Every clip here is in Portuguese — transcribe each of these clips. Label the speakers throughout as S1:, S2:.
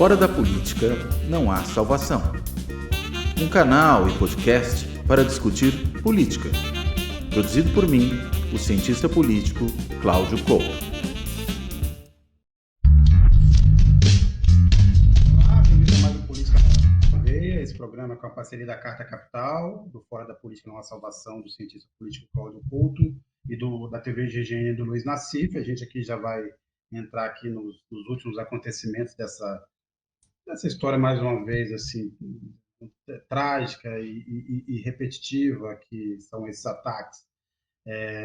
S1: Fora da política não há salvação. Um canal e podcast para discutir política. Produzido por mim, o cientista político Cláudio Couto.
S2: Olá, bem-vindo a mais um Política na Veia, esse programa com a parceria da Carta Capital, do Fora da Política não há salvação, do cientista político Cláudio Couto e da TV GGN do Luiz Nassif. A gente aqui já vai entrar aqui nos últimos acontecimentos dessa história, mais uma vez, assim, trágica e repetitiva, que são esses ataques.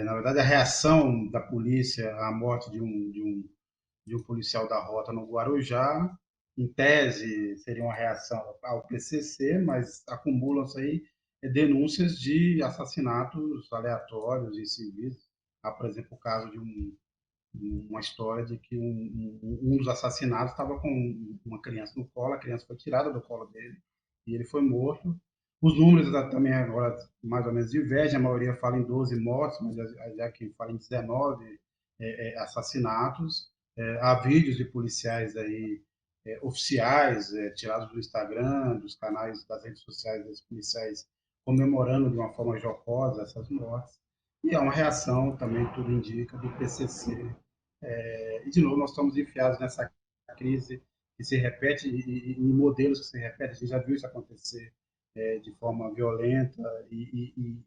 S2: Na verdade, a reação da polícia à morte de um policial da Rota no Guarujá, em tese, seria uma reação ao PCC, mas acumulam-se aí denúncias de assassinatos aleatórios e civis. Há, por exemplo, o caso de uma história de que um dos assassinados estava com uma criança no colo, a criança foi tirada do colo dele e ele foi morto. Os números também agora mais ou menos divergem, a maioria fala em 12 mortes, mas já que fala em 19 assassinatos. Há vídeos de policiais aí, oficiais, tirados do Instagram, dos canais das redes sociais dos policiais, comemorando de uma forma jocosa essas mortes. E há uma reação, também tudo indica, do PCC. E, de novo, nós estamos enfiados nessa crise que se repete, e modelos que se repetem. A gente já viu isso acontecer de forma violenta e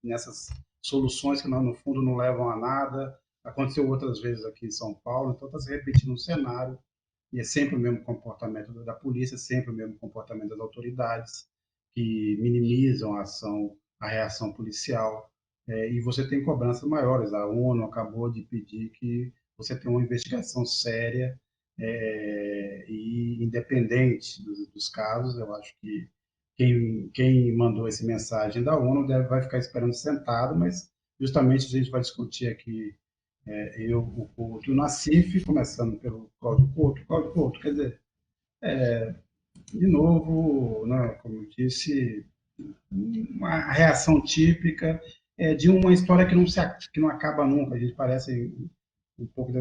S2: nessas soluções que, no fundo, não levam a nada. Aconteceu outras vezes aqui em São Paulo, então está se repetindo um cenário, e é sempre o mesmo comportamento da polícia, sempre o mesmo comportamento das autoridades, que minimizam a reação policial. E você tem cobranças maiores. A ONU acabou de pedir que você tenha uma investigação séria e independente dos casos. Eu acho que quem mandou essa mensagem da ONU vai ficar esperando sentado, mas justamente a gente vai discutir aqui, eu, o Couto e o Nassif, começando pelo Cláudio Couto. Cláudio Couto, quer dizer, de novo, né, como eu disse, uma reação típica de uma história que não acaba nunca. A gente parece um pouco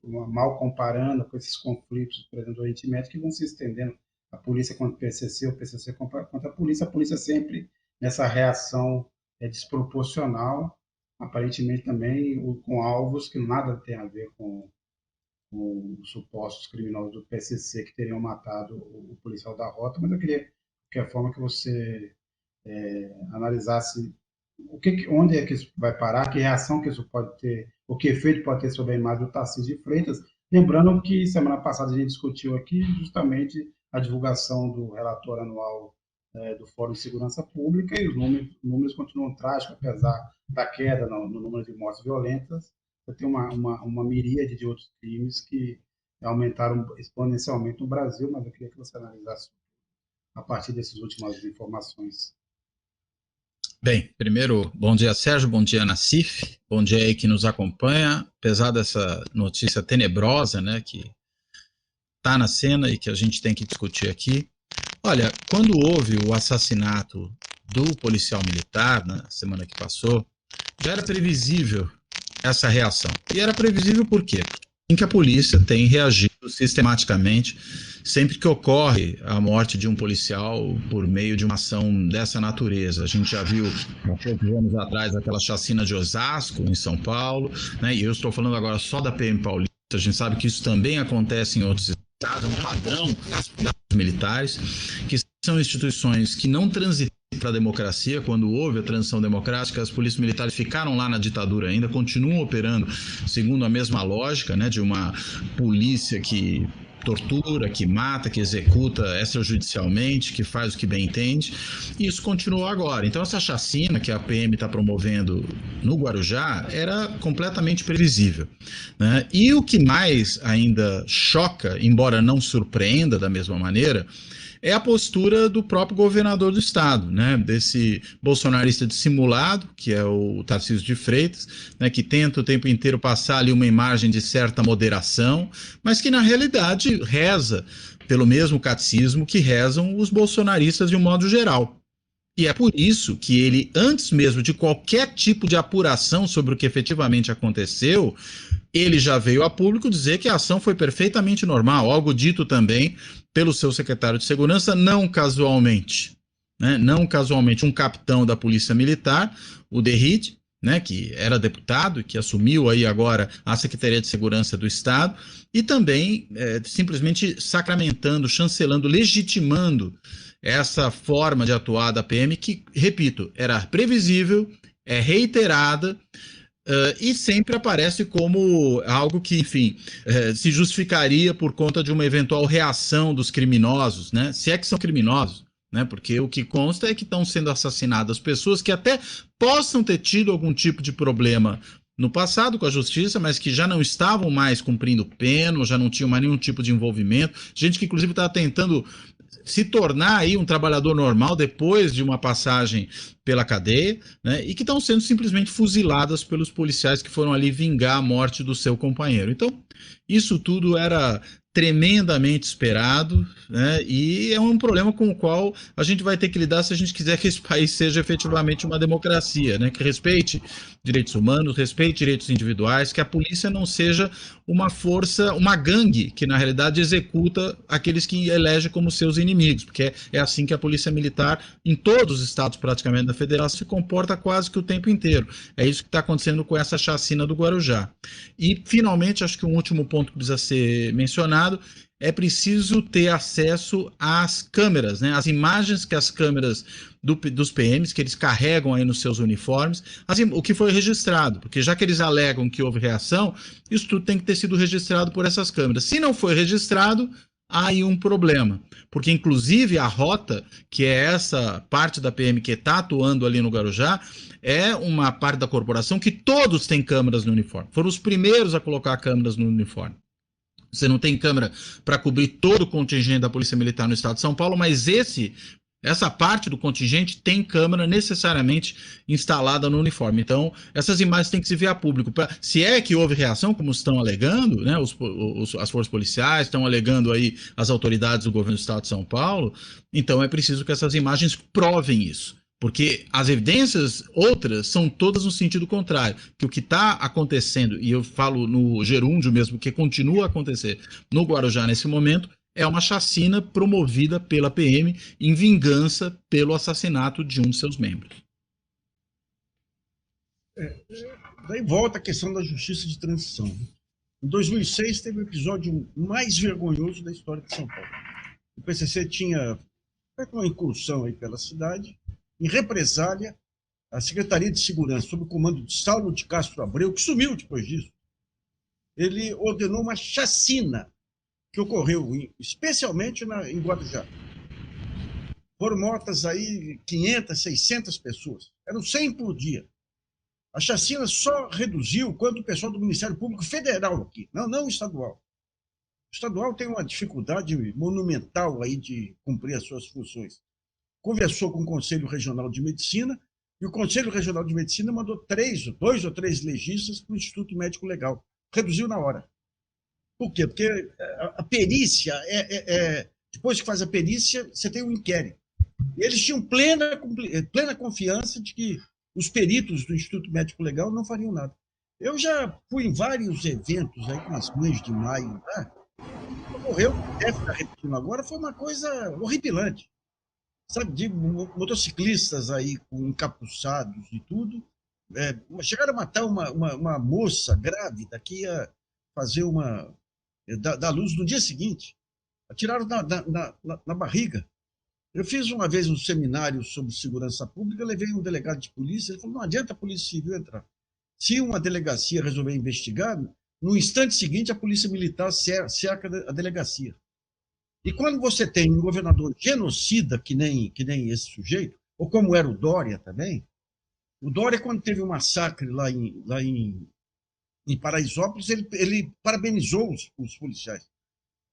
S2: mal comparando com esses conflitos, por exemplo, do Oriente Médio, que vão se estendendo, a polícia contra o PCC contra a polícia sempre nessa reação desproporcional, aparentemente também com alvos que nada tem a ver com os supostos criminosos do PCC que teriam matado o policial da Rota. Mas eu queria, de qualquer forma, que você analisasse onde é que isso vai parar, que reação que isso pode ter, o que efeito pode ter sobre a imagem do Tarcísio de Freitas. Lembrando que semana passada a gente discutiu aqui justamente a divulgação do relatório anual do Fórum de Segurança Pública, e os números continuam trágicos, apesar da queda no número de mortes violentas. Você tem uma miríade de outros crimes que aumentaram exponencialmente no Brasil, mas eu queria que você analisasse a partir dessas últimas informações.
S3: Bem, primeiro, bom dia, Sérgio, bom dia, Nassif, bom dia aí que nos acompanha, apesar dessa notícia tenebrosa, né, que está na cena e que a gente tem que discutir aqui. Olha, quando houve o assassinato do policial militar, na semana que passou, já era previsível essa reação. E era previsível por quê? Em que a polícia tem reagido sistematicamente sempre que ocorre a morte de um policial por meio de uma ação dessa natureza. A gente já viu há poucos anos atrás aquela chacina de Osasco, em São Paulo, né? E eu estou falando agora só da PM Paulista. A gente sabe que isso também acontece em outros estados, um padrão das militares, que são instituições que não transitam para a democracia. Quando houve a transição democrática, as polícias militares ficaram lá na ditadura ainda, continuam operando segundo a mesma lógica, né, de uma polícia que tortura, que mata, que executa extrajudicialmente, que faz o que bem entende, e isso continuou agora. Então essa chacina que a PM está promovendo no Guarujá era completamente previsível, né? E o que mais ainda choca, embora não surpreenda da mesma maneira, é a postura do próprio governador do estado, né, desse bolsonarista dissimulado, que é o Tarcísio de Freitas, né, que tenta o tempo inteiro passar ali uma imagem de certa moderação, mas que na realidade reza pelo mesmo catecismo que rezam os bolsonaristas de um modo geral, E é por isso que ele, antes mesmo de qualquer tipo de apuração sobre o que efetivamente aconteceu, ele já veio a público dizer que a ação foi perfeitamente normal, algo dito também pelo seu secretário de Segurança, não casualmente. Né? Não casualmente, um capitão da Polícia Militar, o Derride, né, que era deputado e que assumiu aí agora a Secretaria de Segurança do Estado, e também simplesmente sacramentando, chancelando, legitimando essa forma de atuar da PM que, repito, era previsível, é reiterada, e sempre aparece como algo que, enfim, se justificaria por conta de uma eventual reação dos criminosos, né? Se é que são criminosos, né? Porque o que consta é que estão sendo assassinadas pessoas que até possam ter tido algum tipo de problema no passado com a justiça, mas que já não estavam mais cumprindo pena, já não tinham mais nenhum tipo de envolvimento, gente que inclusive estava tentando se tornar aí um trabalhador normal depois de uma passagem pela cadeia, né, e que estão sendo simplesmente fuziladas pelos policiais que foram ali vingar a morte do seu companheiro. Então, isso tudo era tremendamente esperado, né, e é um problema com o qual a gente vai ter que lidar se a gente quiser que esse país seja efetivamente uma democracia, né, que respeite direitos humanos, respeite direitos individuais, que a polícia não seja uma força, uma gangue que na realidade executa aqueles que elege como seus inimigos, porque é assim que a polícia militar em todos os estados praticamente da federação se comporta quase que o tempo inteiro. É isso que está acontecendo com essa chacina do Guarujá. E finalmente, acho que um último ponto que precisa ser mencionado, é preciso ter acesso às câmeras, né? As imagens que as câmeras dos PMs, que eles carregam aí nos seus uniformes, o que foi registrado, porque já que eles alegam que houve reação, isso tudo tem que ter sido registrado por essas câmeras. Se não foi registrado, há aí um problema, porque inclusive a rota, que é essa parte da PM que está atuando ali no Guarujá, é uma parte da corporação que todos têm câmeras no uniforme. Foram os primeiros a colocar câmeras no uniforme. Você não tem câmera para cobrir todo o contingente da Polícia Militar no estado de São Paulo, mas essa parte do contingente tem câmera necessariamente instalada no uniforme. Então, essas imagens têm que se ver a público. Se é que houve reação, como estão alegando, né, as forças policiais, estão alegando aí as autoridades do governo do estado de São Paulo, então é preciso que essas imagens provem isso. Porque as evidências outras são todas no sentido contrário, que o que está acontecendo, e eu falo no gerúndio mesmo, que continua a acontecer no Guarujá nesse momento, é uma chacina promovida pela PM em vingança pelo assassinato de um de seus membros.
S4: Daí volta a questão da justiça de transição. Em 2006 teve o episódio mais vergonhoso da história de São Paulo. O PCC tinha feito uma incursão aí pela cidade. Em represália, a Secretaria de Segurança, sob o comando de Saulo de Castro Abreu, que sumiu depois disso, ele ordenou uma chacina que ocorreu especialmente em Guarujá. Foram mortas aí 500, 600 pessoas. Eram 100 por dia. A chacina só reduziu quando o pessoal do Ministério Público Federal aqui, não estadual. O estadual tem uma dificuldade monumental aí de cumprir as suas funções. Conversou com o Conselho Regional de Medicina, e o Conselho Regional de Medicina mandou 2 ou 3 legistas para o Instituto Médico Legal. Reduziu na hora. Por quê? Porque a perícia, depois que faz a perícia, você tem um inquérito. E eles tinham plena confiança de que os peritos do Instituto Médico Legal não fariam nada. Eu já fui em vários eventos aí, com as mães de maio. Né? Ocorreu, deve estar repetindo agora, foi uma coisa horripilante. Sabe, de motociclistas aí com encapuçados e tudo, chegaram a matar uma moça grávida que ia fazer dar luz no dia seguinte. Atiraram na barriga. Eu fiz uma vez um seminário sobre segurança pública, levei um delegado de polícia, ele falou, não adianta a Polícia Civil entrar. Se uma delegacia resolver investigar, no instante seguinte a Polícia Militar cerca a delegacia. E quando você tem um governador genocida, que nem esse sujeito, ou como era o Dória também, o Dória, quando teve um massacre lá em Paraisópolis, ele parabenizou os policiais.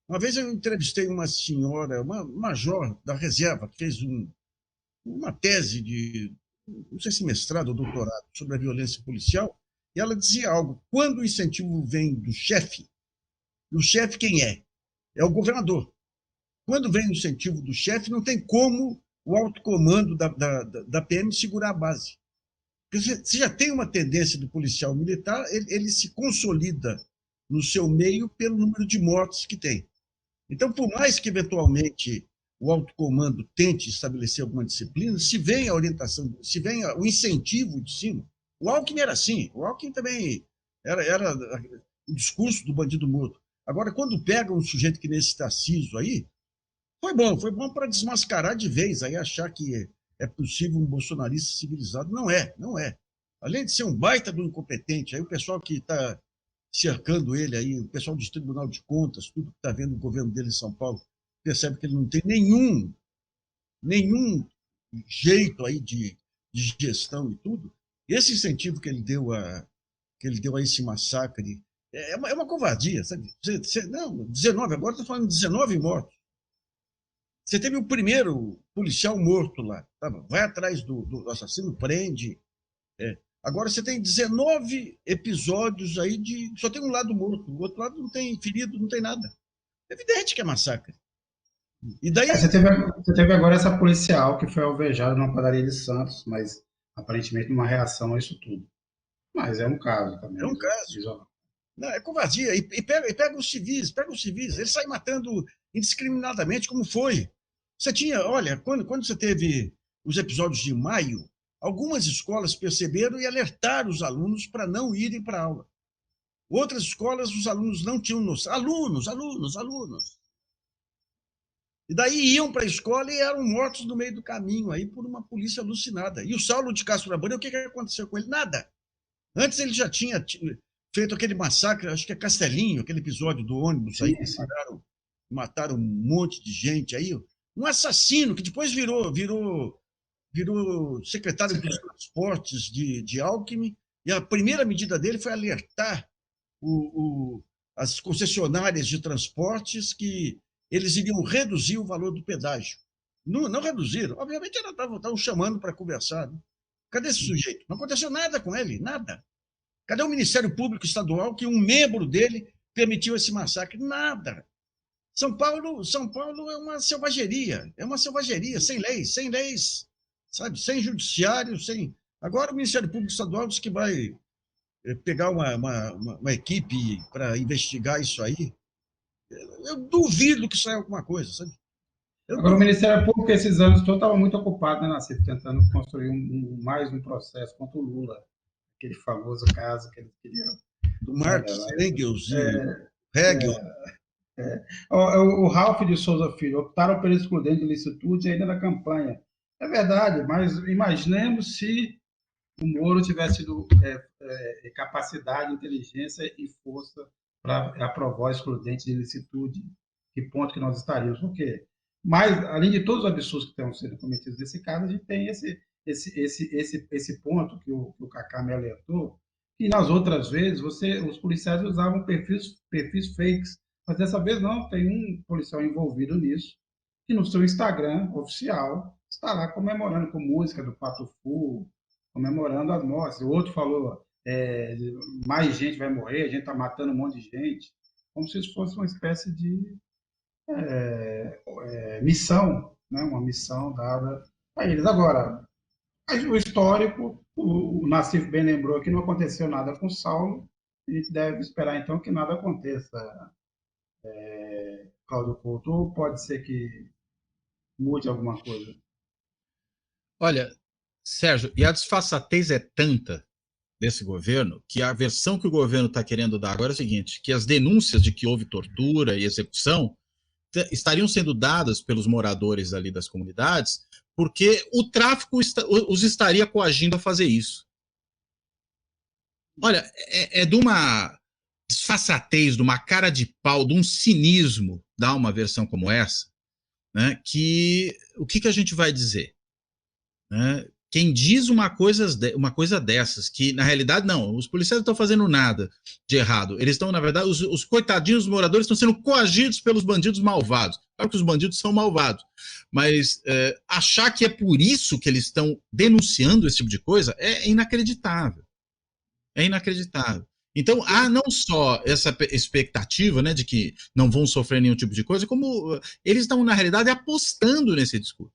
S4: Uma vez eu entrevistei uma senhora, uma major da reserva, que fez uma tese de, não sei se mestrado ou doutorado, sobre a violência policial, e ela dizia algo, quando o incentivo vem do chefe, o chefe quem é? É o governador. Quando vem o incentivo do chefe, não tem como o alto comando da PM segurar a base. Porque você já tem uma tendência do policial militar, ele se consolida no seu meio pelo número de mortos que tem. Então, por mais que eventualmente o alto comando tente estabelecer alguma disciplina, se vem a orientação, se vem o incentivo de cima. O Alckmin era assim, o Alckmin também era o discurso do bandido morto. Agora, quando pega um sujeito que nesse Tarcísio aí, foi bom para desmascarar de vez, aí achar que é possível um bolsonarista civilizado. Não é. Além de ser um baita do incompetente, aí o pessoal que está cercando ele aí, o pessoal do Tribunal de Contas, tudo que está vendo o governo dele em São Paulo, percebe que ele não tem nenhum jeito aí de gestão e tudo. Esse incentivo que ele deu a esse massacre é uma covardia, sabe? Não, 19, agora está falando de 19 mortos. Você teve o primeiro policial morto lá, tá? Vai atrás do assassino, prende. Agora você tem 19 episódios aí só tem um lado morto, o outro lado não tem ferido, não tem nada. É evidente que é massacre. E daí...
S2: Você teve agora essa policial que foi alvejada numa padaria de Santos, mas aparentemente uma reação a isso tudo. Mas é um caso também.
S4: É um caso. Não, é covardia. E pega os civis, eles saem matando indiscriminadamente, como foi. Você tinha, olha, quando você teve os episódios de maio, algumas escolas perceberam e alertaram os alunos para não irem para a aula. Outras escolas, os alunos não tinham noção. Alunos. E daí iam para a escola e eram mortos no meio do caminho aí por uma polícia alucinada. E o Saulo de Castro Laborde, o que aconteceu com ele? Nada. Antes ele já tinha feito aquele massacre, acho que é Castelinho, aquele episódio do ônibus aí, que mataram um monte de gente aí. Um assassino que depois virou secretário dos transportes de Alckmin, e a primeira medida dele foi alertar as concessionárias de transportes que eles iriam reduzir o valor do pedágio. Não reduziram. Obviamente, estavam chamando para conversar. Né? Cadê esse sujeito? Não aconteceu nada com ele, nada. Cadê o Ministério Público Estadual que um membro dele permitiu esse massacre? Nada. São Paulo é uma selvageria, sem leis, sabe? Sem judiciário, sem... Agora o Ministério Público Estadual diz que vai pegar uma equipe para investigar isso aí. Eu duvido que saia alguma coisa, sabe?
S2: Agora, o Ministério Público, esses anos todos, estava muito ocupado, né, Nassif, tentando construir mais um processo contra o Lula, aquele famoso caso que eles queriam.
S4: Do Marx, Engels e Hegel.
S2: O Ralph de Souza Filho, optaram pelo excludente de licitude ainda na campanha. É verdade, mas imaginemos se o Moro tivesse tido capacidade, inteligência e força para aprovar o excludente de licitude, que ponto que nós estaríamos? Por quê? Mas, além de todos os absurdos que estão sendo cometidos nesse caso, a gente tem esse ponto que o Cacá me alertou, que nas outras vezes os policiais usavam perfis fakes, mas dessa vez não, tem um policial envolvido nisso, que no seu Instagram oficial está lá comemorando com música do Pato Fu, comemorando as mortes. O outro falou, mais gente vai morrer, a gente está matando um monte de gente, como se isso fosse uma espécie de missão, né? Uma missão dada a eles. Agora, o histórico, o Nassif bem lembrou que não aconteceu nada com Saulo, a gente deve esperar então que nada aconteça, Cláudio Couto, ou pode ser que mude alguma coisa?
S3: Olha, Sérgio, e a disfarçatez é tanta desse governo, que a versão que o governo está querendo dar agora é o seguinte, que as denúncias de que houve tortura e execução estariam sendo dadas pelos moradores ali das comunidades, porque o tráfico os estaria coagindo a fazer isso. Olha, é de uma disfarçatez, de uma cara de pau, de um cinismo dar uma versão como essa, né, que o que a gente vai dizer? Né? Quem diz uma coisa dessas, que na realidade não, os policiais não estão fazendo nada de errado, eles estão, na verdade, os coitadinhos dos moradores estão sendo coagidos pelos bandidos malvados. Claro que os bandidos são malvados, mas achar que é por isso que eles estão denunciando esse tipo de coisa é inacreditável. É inacreditável. Então, há não só essa expectativa, né, de que não vão sofrer nenhum tipo de coisa, como eles estão, na realidade, apostando nesse discurso.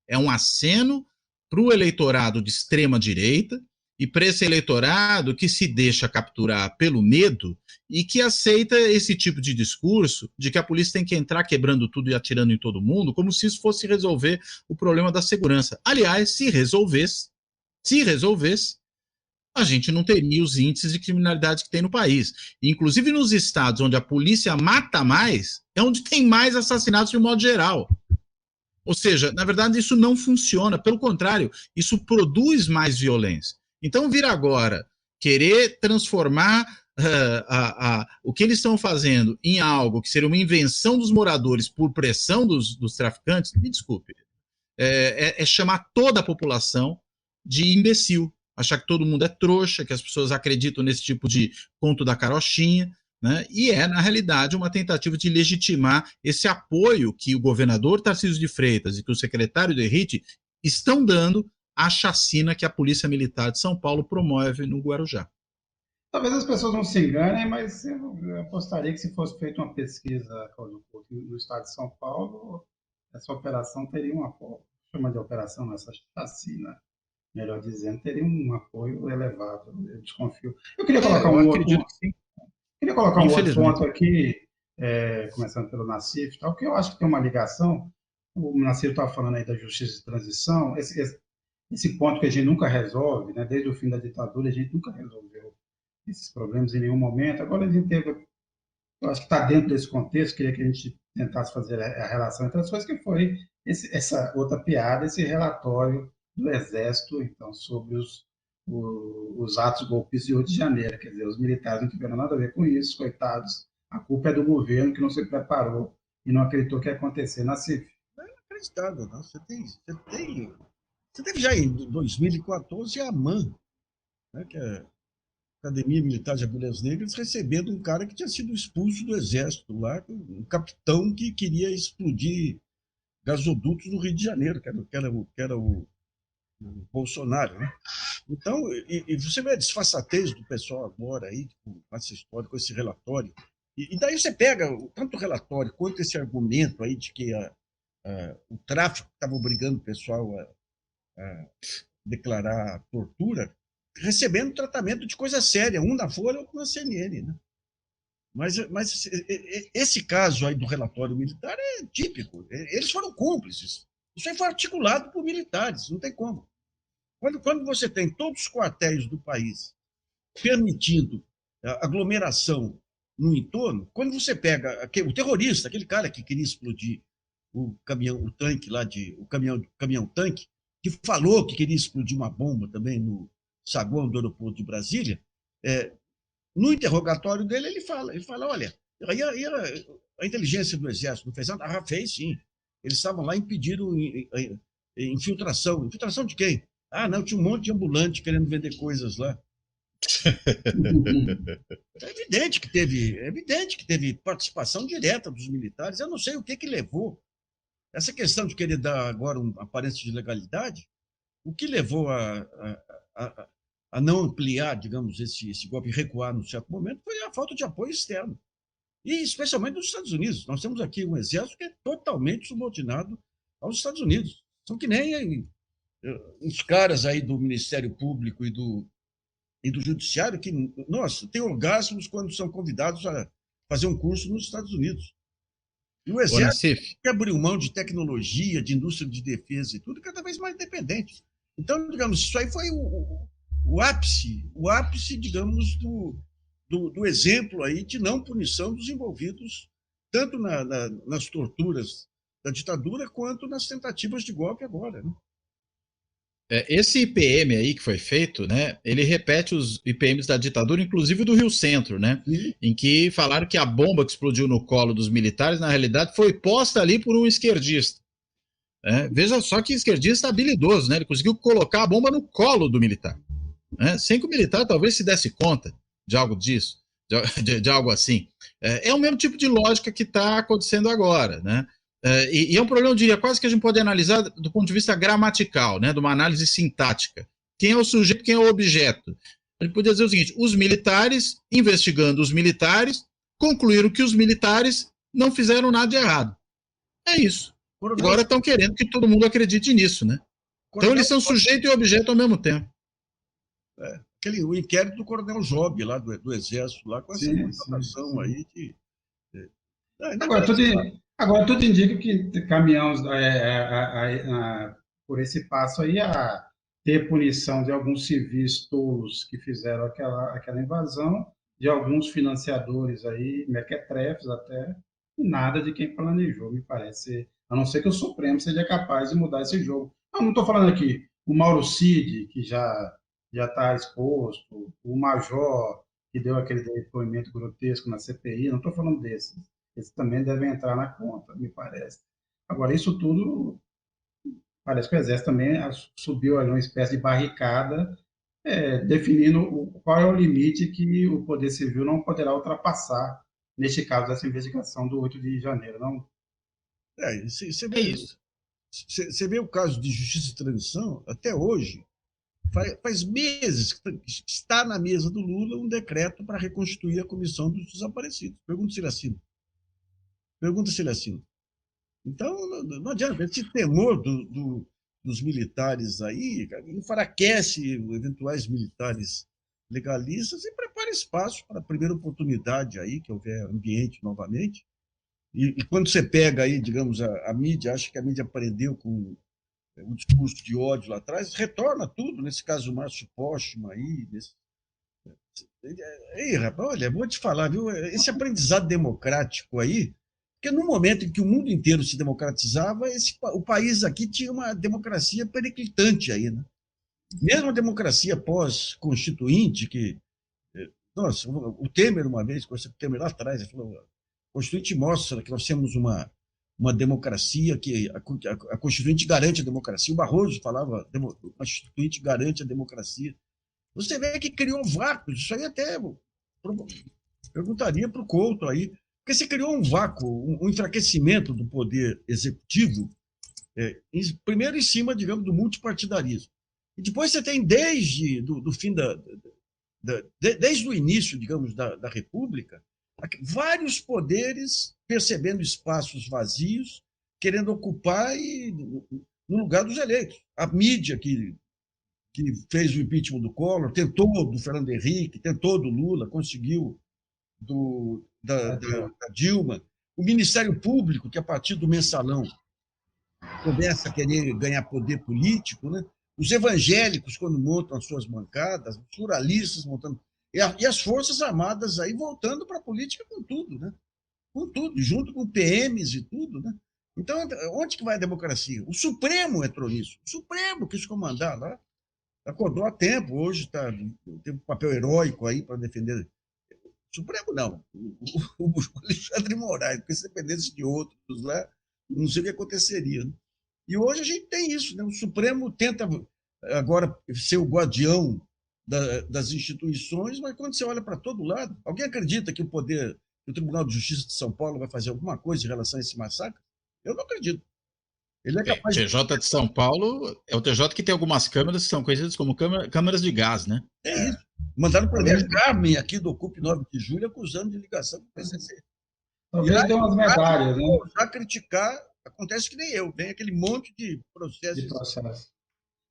S3: É um aceno para o eleitorado de extrema-direita e para esse eleitorado que se deixa capturar pelo medo e que aceita esse tipo de discurso de que a polícia tem que entrar quebrando tudo e atirando em todo mundo, como se isso fosse resolver o problema da segurança. Aliás, se resolvesse, a gente não teria os índices de criminalidade que tem no país. Inclusive nos estados onde a polícia mata mais, é onde tem mais assassinatos de modo geral. Ou seja, na verdade isso não funciona, pelo contrário, isso produz mais violência. Então vir agora, querer transformar o que eles estão fazendo em algo que seria uma invenção dos moradores por pressão dos traficantes, me desculpe, é chamar toda a população de imbecil, achar que todo mundo é trouxa, que as pessoas acreditam nesse tipo de conto da carochinha, né? E na realidade, uma tentativa de legitimar esse apoio que o governador Tarcísio de Freitas e que o secretário do Henrique estão dando à chacina que a Polícia Militar de São Paulo promove no Guarujá.
S2: Talvez as pessoas não se enganem, mas eu apostaria que se fosse feita uma pesquisa no estado de São Paulo, essa operação teria um apoio, chama de operação, essa chacina, melhor dizendo, teria um apoio elevado, eu desconfio. Eu queria colocar um outro ponto aqui, começando pelo Nassif, que eu acho que tem uma ligação. O Nassif estava falando aí da justiça de transição, esse ponto que a gente nunca resolve, né? Desde o fim da ditadura, a gente nunca resolveu esses problemas em nenhum momento. Agora a gente teve, eu acho que está dentro desse contexto, queria que a gente tentasse fazer a relação entre as coisas, que foi essa outra piada, esse relatório do Exército, então, sobre os atos golpistas de 8 de janeiro. Quer dizer, os militares não tiveram nada a ver com isso, coitados. A culpa é do governo que não se preparou e não acreditou que ia acontecer na CIF.
S4: Não é inacreditável, não. Você teve já em 2014 a AMAN, né, que é a Academia Militar de Agulhas Negras, recebendo um cara que tinha sido expulso do Exército lá, um capitão que queria explodir gasodutos no Rio de Janeiro, que era o Bolsonaro, né? Então, e você vê a desfaçatez do pessoal agora aí, com essa história, com esse relatório, e daí você pega tanto o relatório quanto esse argumento aí de que o tráfico estava obrigando o pessoal a declarar tortura, recebendo tratamento de coisa séria, um na Folha, outro na CNN, né? Mas esse caso aí do relatório militar é típico. Eles foram cúmplices. Isso aí foi articulado por militares, não tem como. Quando você tem todos os quartéis do país permitindo aglomeração no entorno, quando você pega o terrorista, aquele cara que queria explodir o caminhão-tanque, que falou que queria explodir uma bomba também no saguão do aeroporto de Brasília, no interrogatório dele ele fala, olha, a inteligência do Exército não fez nada? Ah, fez sim. Eles estavam lá e impediram infiltração. Infiltração de quem? Ah, não, tinha um monte de ambulante querendo vender coisas lá. É evidente que teve participação direta dos militares. Eu não sei o que levou. Essa questão de querer dar agora uma aparência de legalidade, o que levou a não ampliar, digamos, esse golpe e recuar num certo momento foi a falta de apoio externo. E especialmente dos Estados Unidos. Nós temos aqui um exército que é totalmente subordinado aos Estados Unidos. São que nem os caras aí do Ministério Público e do Judiciário que, nossa, têm orgasmos quando são convidados a fazer um curso nos Estados Unidos. E o exército que abriu mão de tecnologia, de indústria de defesa e tudo, cada vez mais dependente. Então, digamos, isso aí foi o ápice, digamos, do exemplo aí de não punição dos envolvidos, tanto nas torturas da ditadura, quanto nas tentativas de golpe agora, né?
S3: Esse IPM aí que foi feito, né, ele repete os IPMs da ditadura, inclusive do Rio Centro, né, em que falaram que a bomba que explodiu no colo dos militares, na realidade, foi posta ali por um esquerdista. Veja só que esquerdista habilidoso, né, ele conseguiu colocar a bomba no colo do militar, né, sem que o militar talvez se desse conta de algo disso, de algo assim. É o mesmo tipo de lógica que está acontecendo agora, né? E é um problema, eu diria, quase que a gente pode analisar do ponto de vista gramatical, né, de uma análise sintática. Quem é o sujeito, quem é o objeto? A gente poderia dizer o seguinte: os militares, investigando os militares, concluíram que os militares não fizeram nada de errado. É isso. Agora estão querendo que todo mundo acredite nisso, né? Então eles são sujeito e objeto ao mesmo tempo.
S4: O inquérito do Coronel Job, lá do Exército, lá com essa informação aí de...
S2: Agora, tudo indica que caminhamos por esse passo aí a ter punição de alguns civis tolos que fizeram aquela invasão, de alguns financiadores aí, mequetrefes até, e nada de quem planejou, me parece, a não ser que o Supremo seja capaz de mudar esse jogo. Não estou falando aqui o Mauro Cid, que já está exposto, o Major, que deu aquele depoimento grotesco na CPI, não estou falando desses. Esses também devem entrar na conta, me parece. Agora, isso tudo, parece que o Exército também subiu ali uma espécie de barricada, definindo qual é o limite que o Poder Civil não poderá ultrapassar, neste caso, dessa investigação do 8 de janeiro. Não?
S4: Você vê o caso de justiça e transição, até hoje, faz meses que está na mesa do Lula um decreto para reconstituir a comissão dos desaparecidos. Pergunta se ele assina. Então, não adianta. Esse temor dos militares aí, cara, enfraquece eventuais militares legalistas e prepara espaço para a primeira oportunidade aí, que houver ambiente novamente. E quando você pega aí, digamos, a mídia, acha que a mídia aprendeu com o discurso de ódio lá atrás, retorna tudo, nesse caso o Márcio Postman aí. Ei, rapaz, olha, vou te falar, viu? Esse aprendizado democrático aí, porque no momento em que o mundo inteiro se democratizava, o país aqui tinha uma democracia periclitante aí, né? Mesmo a democracia pós-constituinte, que... Nossa, o Temer uma vez, conversei com o Temer lá atrás, ele falou, a Constituinte mostra que nós temos uma democracia, que a Constituinte garante a democracia. O Barroso falava, a Constituinte garante a democracia. Você vê que criou um vácuo, isso aí até perguntaria para o Couto aí, porque você criou um vácuo, um enfraquecimento do poder executivo, primeiro em cima, digamos, do multipartidarismo. E depois você tem desde do fim desde o início, digamos, da República, vários poderes percebendo espaços vazios, querendo ocupar no lugar dos eleitos. A mídia que fez o impeachment do Collor, tentou do Fernando Henrique, tentou do Lula, conseguiu da Dilma. O Ministério Público, que a partir do mensalão começa a querer ganhar poder político, né? Os evangélicos, quando montam as suas bancadas, os pluralistas montando... E as Forças Armadas aí voltando para a política com tudo, né? Com tudo, junto com PMs e tudo, né? Então, onde que vai a democracia? O Supremo entrou nisso. O Supremo quis comandar lá. Acordou a tempo, hoje tem um papel heróico aí para defender. O Supremo não. O Alexandre de Moraes, porque se dependesse de outros lá, não sei o que aconteceria, né? E hoje a gente tem isso, né? O Supremo tenta agora ser o guardião das instituições, mas quando você olha para todo lado, alguém acredita que o Tribunal de Justiça de São Paulo vai fazer alguma coisa em relação a esse massacre? Eu não acredito. Ele é capaz
S3: o TJ de São Paulo é o TJ que tem algumas câmeras que são conhecidas como câmeras de gás, né?
S4: É isso. Mandaram prender Carmen aqui do Ocupe 9 de Julho acusando de ligação com o PCC.
S2: Talvez dê umas medalhas, né?
S4: Já criticar, acontece que nem eu, vem aquele monte de processos.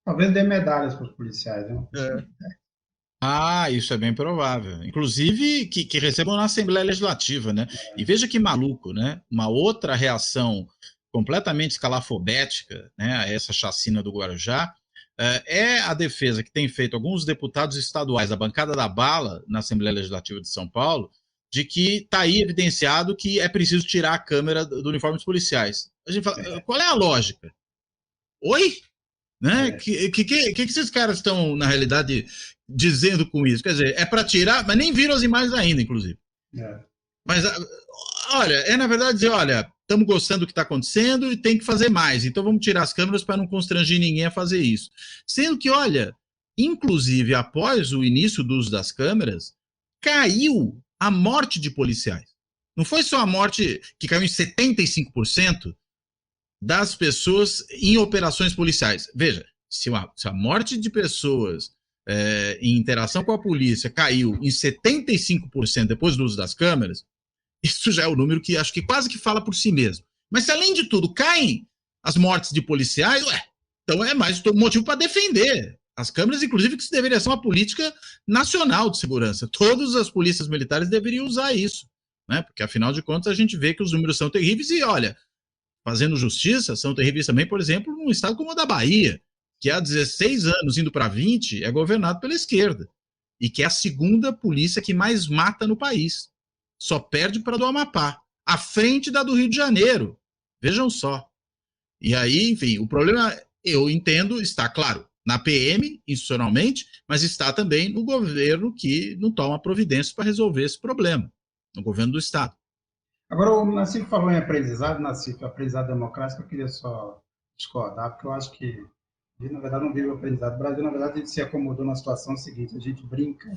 S2: Talvez dê medalhas para os policiais, né?
S3: Isso é bem provável. Inclusive que recebam na Assembleia Legislativa, né? E veja que maluco, né? Uma outra reação completamente escalafobética, né, a essa chacina do Guarujá, é a defesa que tem feito alguns deputados estaduais da bancada da bala na Assembleia Legislativa de São Paulo, de que está aí evidenciado que é preciso tirar a câmera do uniforme dos policiais. A gente fala, qual é a lógica? Oi? Né? Que esses caras estão, na realidade, dizendo com isso? Quer dizer, é para tirar, mas nem viram as imagens ainda, inclusive. Mas, olha, na verdade dizer, olha, estamos gostando do que está acontecendo e tem que fazer mais, então vamos tirar as câmeras para não constranger ninguém a fazer isso. Sendo que, olha, inclusive após o início do uso das câmeras, caiu a morte de policiais. Não foi só a morte que caiu em 75% das pessoas em operações policiais. Veja, se a morte de pessoas em interação com a polícia caiu em 75% depois do uso das câmeras, isso já é um número que acho que quase que fala por si mesmo. Mas se além de tudo caem as mortes de policiais, então é mais motivo para defender as câmeras, inclusive que isso deveria ser uma política nacional de segurança. Todas as polícias militares deveriam usar isso, né? Porque, afinal de contas, a gente vê que os números são terríveis e, olha, fazendo justiça, são terríveis também, por exemplo, num estado como o da Bahia, que há 16 anos, indo para 20, é governado pela esquerda, e que é a segunda polícia que mais mata no país. Só perde para a do Amapá, à frente da do Rio de Janeiro. Vejam só. E aí, enfim, o problema, eu entendo, está, claro, na PM, institucionalmente, mas está também no governo que não toma providências para resolver esse problema, no governo do Estado.
S2: Agora, o Nassif falou em aprendizado, Nassif, aprendizado democrático, eu queria só discordar, porque eu acho que, na verdade, não vive o aprendizado. O Brasil, na verdade, a gente se acomodou na situação seguinte, a gente brinca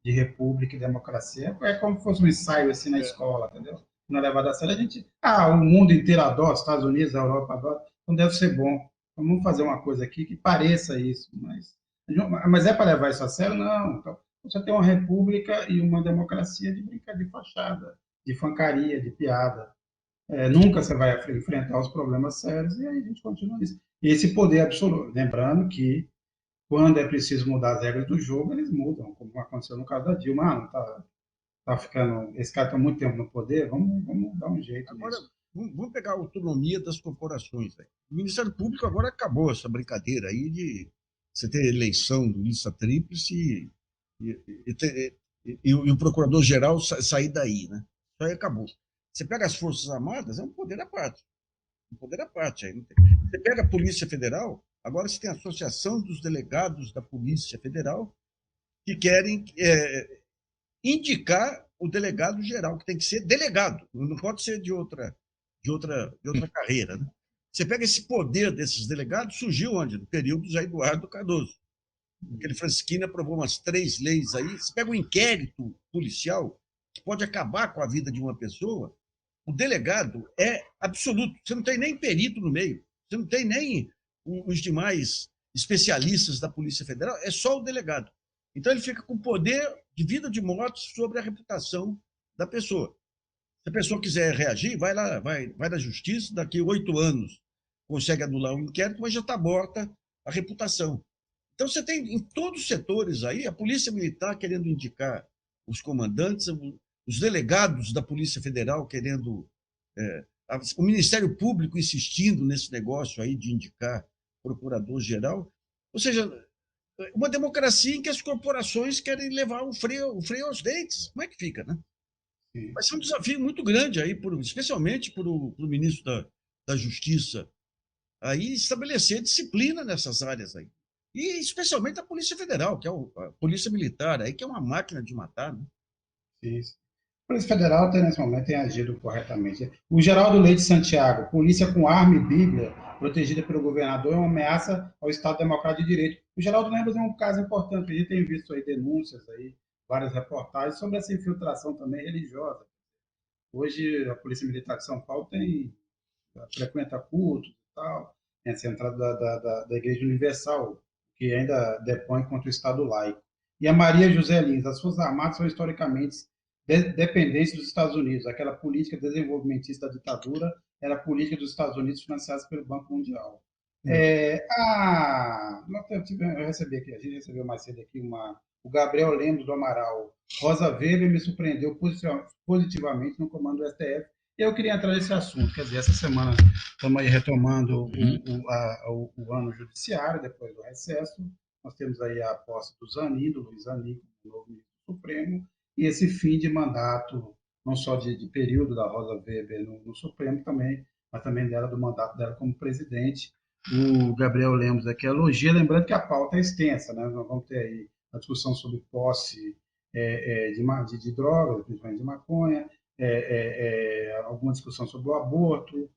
S2: de república e democracia, é como se fosse um ensaio assim na escola, entendeu? Não é levado a sério, a gente, o mundo inteiro adora, os Estados Unidos, a Europa adora, então deve ser bom. Vamos fazer uma coisa aqui que pareça isso, mas é para levar isso a sério? Não. Então, você tem uma república e uma democracia de brincadeira, de fachada, de fancaria, de piada. Nunca você vai enfrentar os problemas sérios e aí a gente continua isso. E esse poder absoluto, lembrando que quando é preciso mudar as regras do jogo, eles mudam, como aconteceu no caso da Dilma. Tá ficando, esse cara está muito tempo no poder, vamos dar um jeito
S4: agora,
S2: nisso.
S4: Vamos pegar a autonomia das corporações. Né? O Ministério Público agora acabou essa brincadeira aí de você ter eleição do lista tríplice e o procurador-geral sair daí. Né? Isso aí acabou. Você pega as Forças Armadas, é um poder à parte. Um poder à parte. Aí. Você pega a Polícia Federal, agora você tem a Associação dos Delegados da Polícia Federal que querem indicar o delegado geral, que tem que ser delegado, não pode ser de outra carreira. Né? Você pega esse poder desses delegados, surgiu onde? No período do Zé Eduardo Cardoso. Aquele Francisquini aprovou umas 3 leis aí. Você pega um inquérito policial que pode acabar com a vida de uma pessoa, o delegado é absoluto. Você não tem nem perito no meio, você não tem nem os demais especialistas da Polícia Federal, é só o delegado. Então ele fica com poder de vida ou de morte sobre a reputação da pessoa. Se a pessoa quiser reagir, vai lá, vai na justiça, daqui 8 anos consegue anular o inquérito, mas já está morta a reputação. Então você tem em todos os setores aí a Polícia Militar querendo indicar os comandantes, os delegados da Polícia Federal querendo... o Ministério Público insistindo nesse negócio aí de indicar procurador-geral. Ou seja, uma democracia em que as corporações querem levar o freio aos dentes. Como é que fica, né? Sim. Vai ser um desafio muito grande aí, especialmente para o ministro da Justiça, aí estabelecer disciplina nessas áreas aí. E especialmente a Polícia Federal, que é a Polícia Militar, aí, que é uma máquina de matar, né?
S2: Isso. A Polícia Federal, nesse momento, tem agido corretamente. O Geraldo Leite Santiago, polícia com arma e bíblia, protegida pelo governador, é uma ameaça ao Estado Democrático de Direito. O Geraldo Lemos é um caso importante, a gente tem visto aí denúncias, aí, várias reportagens sobre essa infiltração também religiosa. Hoje, a Polícia Militar de São Paulo frequenta cultos e tal, tem a central da Igreja Universal, que ainda depõe contra o Estado laico. E a Maria José Lins, as Forças Armadas são historicamente dependentes dos Estados Unidos. Aquela política desenvolvimentista da ditadura era a política dos Estados Unidos financiada pelo Banco Mundial. Eu recebi aqui, a gente recebeu mais cedo aqui o Gabriel Lemos do Amaral. Rosa Weber me surpreendeu positivamente no comando do STF. Eu queria entrar nesse assunto, quer dizer, essa semana estamos aí retomando o ano judiciário, depois do recesso. Nós temos aí a posse do Luiz Zanin, como novo ministro Supremo, e esse fim de mandato, não só de período da Rosa Weber no Supremo também, mas também do mandato dela como presidente. O Gabriel Lemos aqui elogia, lembrando que a pauta é extensa, né? Nós vamos ter aí a discussão sobre posse de drogas, principalmente de maconha, alguma discussão sobre o aborto,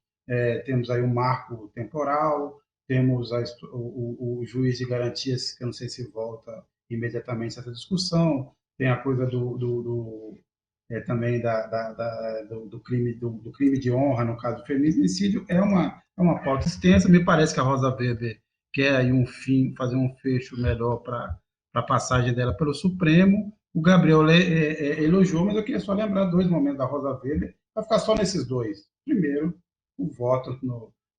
S2: temos aí um marco temporal, temos o juiz de garantias, que eu não sei se volta imediatamente essa discussão, tem a coisa também do crime de honra, no caso do feminicídio, é uma pauta extensa. Me parece que a Rosa Weber quer aí fazer um fecho melhor para a passagem dela pelo Supremo. O Gabriel elogiou, mas eu queria só lembrar 2 momentos da Rosa Weber, para ficar só nesses 2. Primeiro, o voto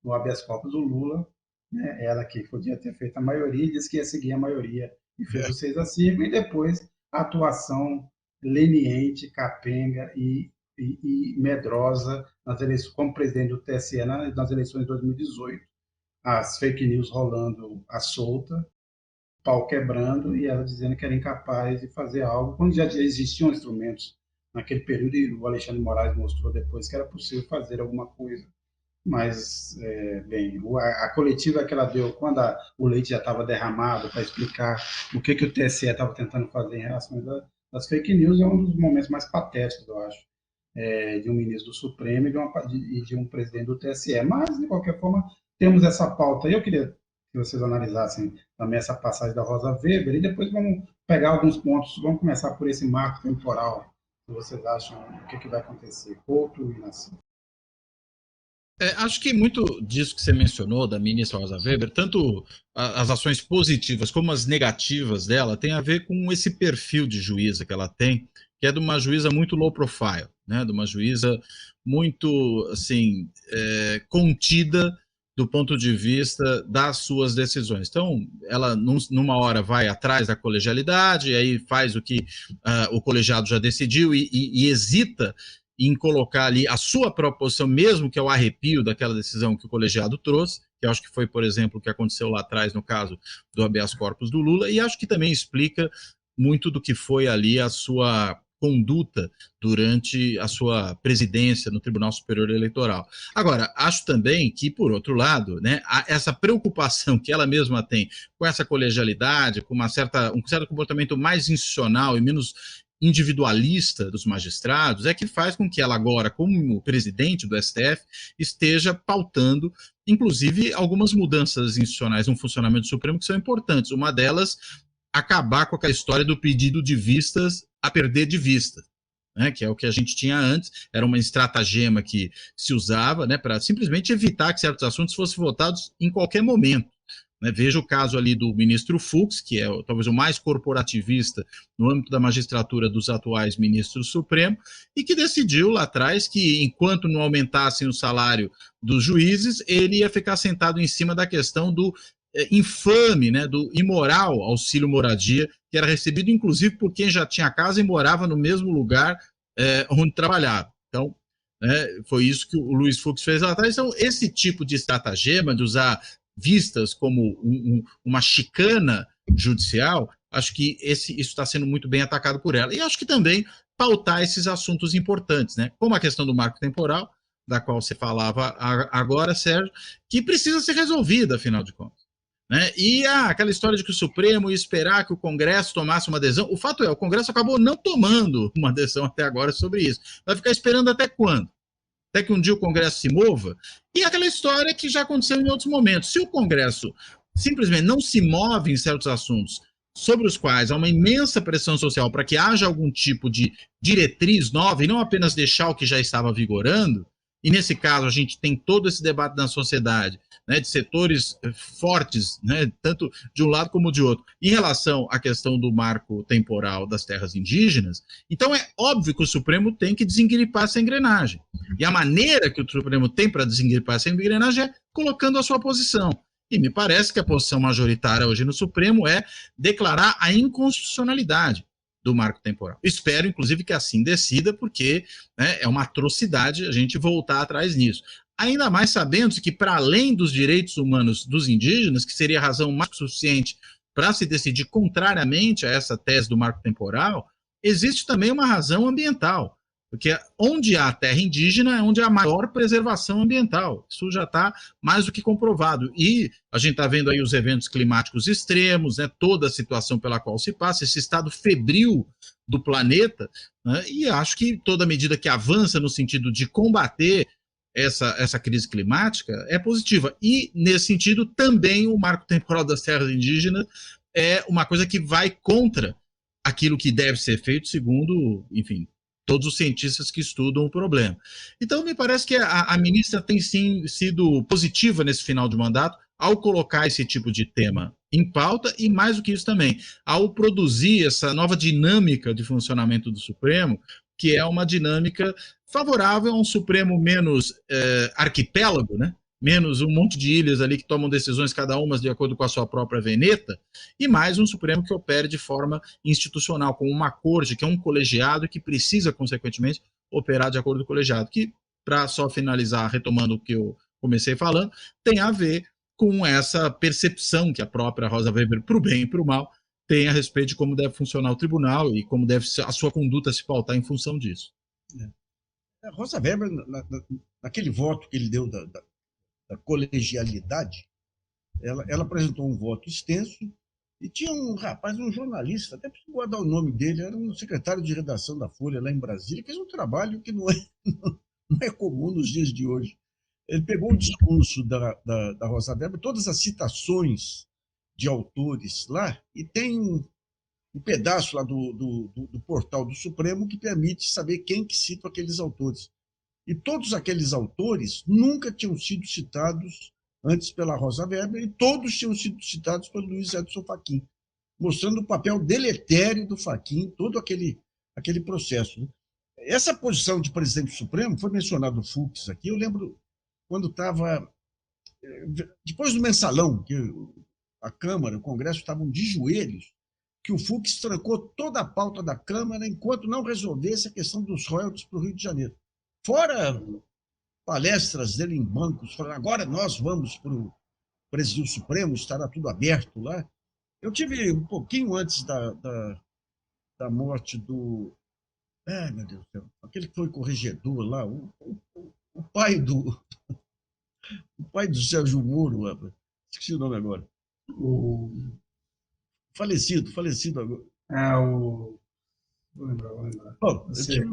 S2: no habeas corpus do Lula, né? Ela que podia ter feito a maioria, disse que ia seguir a maioria e fez o 6-5, e depois a atuação leniente, capenga e medrosa nas eleições, como presidente do TSE nas eleições de 2018. As fake news rolando à solta, pau quebrando, e ela dizendo que era incapaz de fazer algo, quando já existiam instrumentos naquele período, e o Alexandre Moraes mostrou depois que era possível fazer alguma coisa. Mas, bem, a coletiva que ela deu quando o leite já estava derramado, para explicar o que o TSE estava tentando fazer em relação às fake news, é um dos momentos mais patéticos, eu acho, de um ministro do Supremo e de um presidente do TSE. Mas, de qualquer forma, temos essa pauta. Eu queria que vocês analisassem também essa passagem da Rosa Weber, e depois vamos pegar alguns pontos. Vamos começar por esse marco temporal, que vocês acham, o que vai acontecer. Couto e Nassif.
S3: Acho que muito disso que você mencionou, da ministra Rosa Weber, tanto as ações positivas como as negativas dela, tem a ver com esse perfil de juíza que ela tem, que é de uma juíza muito low profile, né? De uma juíza muito, assim, contida do ponto de vista das suas decisões. Então, ela, numa hora, vai atrás da colegialidade, e aí faz o que o colegiado já decidiu e hesita em colocar ali a sua proposição, mesmo que é o arrepio daquela decisão que o colegiado trouxe, que eu acho que foi, por exemplo, o que aconteceu lá atrás no caso do habeas corpus do Lula, e acho que também explica muito do que foi ali a sua conduta durante a sua presidência no Tribunal Superior Eleitoral. Agora, acho também que, por outro lado, né, essa preocupação que ela mesma tem com essa colegialidade, com um certo comportamento mais institucional e menos individualista dos magistrados, é que faz com que ela agora, como presidente do STF, esteja pautando, inclusive, algumas mudanças institucionais no funcionamento do Supremo que são importantes. Uma delas, acabar com aquela história do pedido de vistas a perder de vista, né, que é o que a gente tinha antes, era uma estratagema que se usava, né, para simplesmente evitar que certos assuntos fossem votados em qualquer momento. Veja o caso ali do ministro Fux, que é talvez o mais corporativista no âmbito da magistratura dos atuais ministros do Supremo, e que decidiu lá atrás que, enquanto não aumentassem o salário dos juízes, ele ia ficar sentado em cima da questão do infame, né, do imoral auxílio moradia, que era recebido inclusive por quem já tinha casa e morava no mesmo lugar onde trabalhava. Então, foi isso que o Luiz Fux fez lá atrás. Então, esse tipo de estratagema de usar vistas como uma chicana judicial, acho que isso está sendo muito bem atacado por ela. E acho que também pautar esses assuntos importantes, né? Como a questão do marco temporal, da qual você falava agora, Sérgio, que precisa ser resolvida, afinal de contas. Né? E aquela história de que o Supremo ia esperar que o Congresso tomasse uma decisão. O fato é, o Congresso acabou não tomando uma decisão até agora sobre isso. Vai ficar esperando até quando? Até que um dia o Congresso se mova, e aquela história que já aconteceu em outros momentos. Se o Congresso simplesmente não se move em certos assuntos sobre os quais há uma imensa pressão social para que haja algum tipo de diretriz nova, e não apenas deixar o que já estava vigorando, e nesse caso a gente tem todo esse debate na sociedade, né, de setores fortes, né, tanto de um lado como de outro, em relação à questão do marco temporal das terras indígenas, então é óbvio que o Supremo tem que desengripar essa engrenagem. E a maneira que o Supremo tem para desengripar essa engrenagem é colocando a sua posição. E me parece que a posição majoritária hoje no Supremo é declarar a inconstitucionalidade do marco temporal. Espero, inclusive, que assim decida, porque, né, é uma atrocidade a gente voltar atrás nisso. Ainda mais sabendo que, para além dos direitos humanos dos indígenas, que seria a razão mais suficiente para se decidir contrariamente a essa tese do marco temporal, existe também uma razão ambiental, porque onde há terra indígena é onde há maior preservação ambiental. Isso já está mais do que comprovado. E a gente está vendo aí os eventos climáticos extremos, né, toda a situação pela qual se passa, esse estado febril do planeta, né, e acho que toda medida que avança no sentido de combater essa crise climática é positiva. E, nesse sentido, também o marco temporal das terras indígenas é uma coisa que vai contra aquilo que deve ser feito, segundo, enfim, todos os cientistas que estudam o problema. Então, me parece que a ministra tem, sim, sido positiva nesse final de mandato ao colocar esse tipo de tema em pauta e, mais do que isso também, ao produzir essa nova dinâmica de funcionamento do Supremo, que é uma dinâmica favorável a um Supremo menos arquipélago, né? menos um monte de ilhas ali que tomam decisões cada uma de acordo com a sua própria veneta, e mais um Supremo que opere de forma institucional, com uma corte, que é um colegiado que precisa, consequentemente, operar de acordo com o colegiado, que, para só finalizar, retomando o que eu comecei falando, tem a ver com essa percepção que a própria Rosa Weber, para o bem e para o mal, tem a respeito de como deve funcionar o tribunal e como deve a sua conduta se pautar em função disso.
S4: A Rosa Weber, naquele voto que ele deu da colegialidade, ela apresentou um voto extenso e tinha um rapaz, um jornalista, até preciso guardar o nome dele, era um secretário de redação da Folha lá em Brasília, fez um trabalho que não é comum nos dias de hoje. Ele pegou o discurso da Rosa Weber, todas as citações de autores lá, e tem um pedaço lá do portal do Supremo que permite saber quem que cita aqueles autores. E todos aqueles autores nunca tinham sido citados antes pela Rosa Weber, e todos tinham sido citados pelo Luiz Edson Fachin, mostrando o papel deletério do Fachin, todo aquele processo. Essa posição de presidente do Supremo, foi mencionado o Fux aqui, eu lembro quando estava, depois do mensalão, que a Câmara, o Congresso estavam de joelhos, que o Fux trancou toda a pauta da Câmara enquanto não resolvesse a questão dos royalties para o Rio de Janeiro. Fora palestras dele em bancos, falando, agora nós vamos para o Presidiu Supremo, estará tudo aberto lá. Eu tive um pouquinho antes da morte do... Ai, meu Deus do céu, aquele que foi corregedor lá, o pai do Sérgio Moro, esqueci o nome agora.
S2: O
S4: Falecido agora.
S2: Vou lembrar.
S4: Bom, eu tive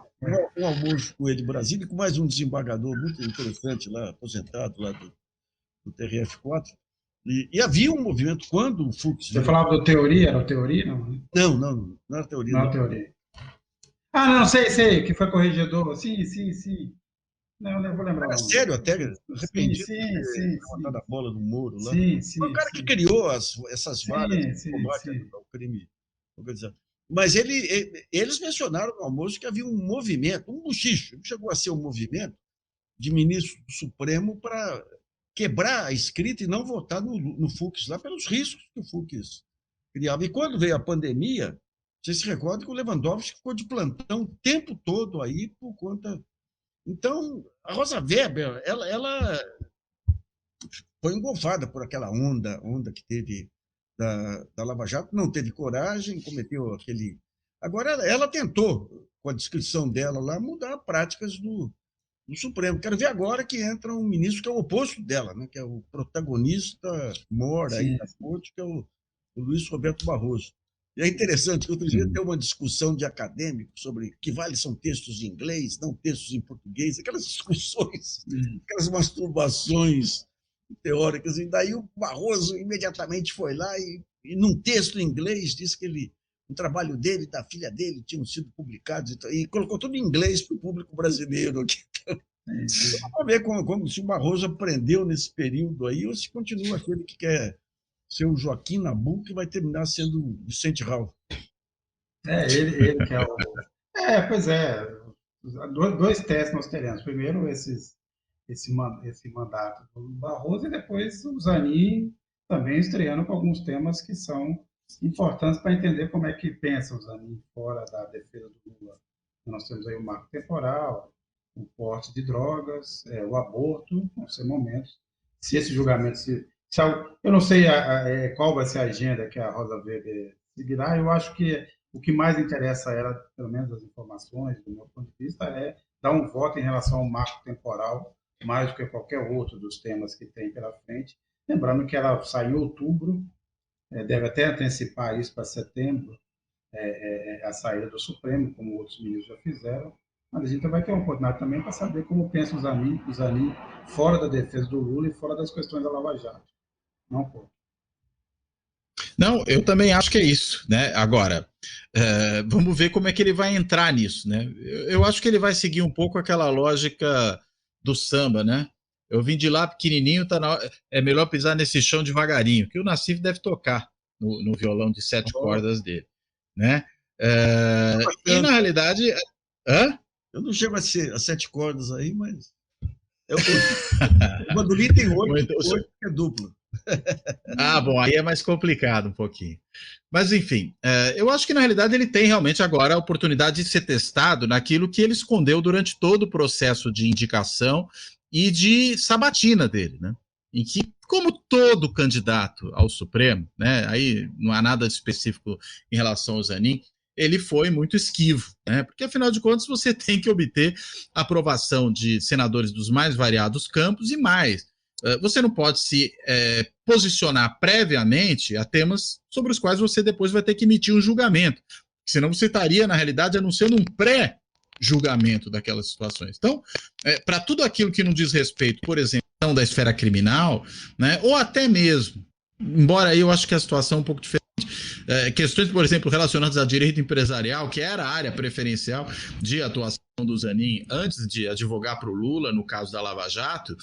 S4: um almoço com ele em Brasília e com mais um desembargador muito interessante lá, aposentado lá do TRF4. E havia um movimento quando o Fux...
S2: Você falava do Teoria? Era o Teoria?
S4: Não era Teoria.
S2: Não, Teoria. Não, sei, que foi corregedor. Sim. Não, eu vou lembrar.
S4: Era sério até, arrependido
S2: sim.
S4: A bola do Moro lá.
S2: Sim.
S4: Foi o cara que criou essas varas de combate ao crime organizado. Mas eles mencionaram no almoço que havia um movimento, um bochicho, chegou a ser um movimento de ministro do Supremo para quebrar a escrita e não votar no Fux, lá pelos riscos que o Fux criava. E quando veio a pandemia, você se recorda que o Lewandowski ficou de plantão o tempo todo aí por conta... Então, a Rosa Weber, ela foi engolfada por aquela onda que teve da Lava Jato, não teve coragem, cometeu aquele... Agora, ela tentou, com a descrição dela lá, mudar práticas do Supremo. Quero ver agora que entra um ministro que é o oposto dela, né? Que é o protagonista mor aí da corte, que é o Luiz Roberto Barroso. E é interessante que outro dia tem uma discussão de acadêmicos sobre o que vale são textos em inglês, não textos em português, aquelas discussões, aquelas masturbações teóricas. E daí o Barroso imediatamente foi lá e num texto em inglês disse que o trabalho dele e da filha dele tinham sido publicados e colocou tudo em inglês para o público brasileiro aqui. Vamos ver como se o Barroso aprendeu nesse período aí ou se continua aquele que quer ser o Joaquim Nabuco que vai terminar sendo o Vicente Raul.
S2: Ele que é o... pois é. Dois testes nós teremos. Primeiro, esse mandato do Barroso e depois o Zanin também estreando com alguns temas que são importantes para entender como é que pensa o Zanin fora da defesa do Lula. Nós temos aí o marco temporal, o porte de drogas, o aborto, vão ser momentos. Se esse julgamento... eu não sei qual vai ser a agenda que a Rosa Weber seguirá, eu acho que o que mais interessa a ela, pelo menos as informações, do meu ponto de vista, é dar um voto em relação ao marco temporal, mais do que qualquer outro dos temas que tem pela frente. Lembrando que ela sai em outubro, deve até antecipar isso para setembro, a saída do Supremo, como outros ministros já fizeram, mas a gente vai ter uma oportunidade também para saber como pensa o Zanin fora da defesa do Lula e fora das questões da Lava Jato.
S3: Não, eu também acho que é isso, né? Agora, vamos ver como é que ele vai entrar nisso, né? Eu acho que ele vai seguir um pouco aquela lógica do samba, né? Eu vim de lá pequenininho, é melhor pisar nesse chão devagarinho, que o Nassif deve tocar no violão de 7 cordas dele, né? E na realidade...
S4: Eu não chego a 7 cordas aí, mas... O Bandolim tem 8, que é duplo.
S3: Ah, bom, aí é mais complicado um pouquinho. Mas, enfim, eu acho que, na realidade, ele tem realmente agora a oportunidade de ser testado naquilo que ele escondeu durante todo o processo de indicação e de sabatina dele, né? Em que, como todo candidato ao Supremo, né, aí não há nada específico em relação ao Zanin, ele foi muito esquivo, né? Porque, afinal de contas, você tem que obter a aprovação de senadores dos mais variados campos e mais. Você não pode se posicionar previamente a temas sobre os quais você depois vai ter que emitir um julgamento. Senão você estaria, na realidade, anunciando um pré-julgamento daquelas situações. Então, para tudo aquilo que não diz respeito, por exemplo, da esfera criminal, né, ou até mesmo, embora aí eu acho que a situação é um pouco diferente, questões, por exemplo, relacionadas a direito empresarial, que era a área preferencial de atuação do Zanin antes de advogar para o Lula, no caso da Lava Jato,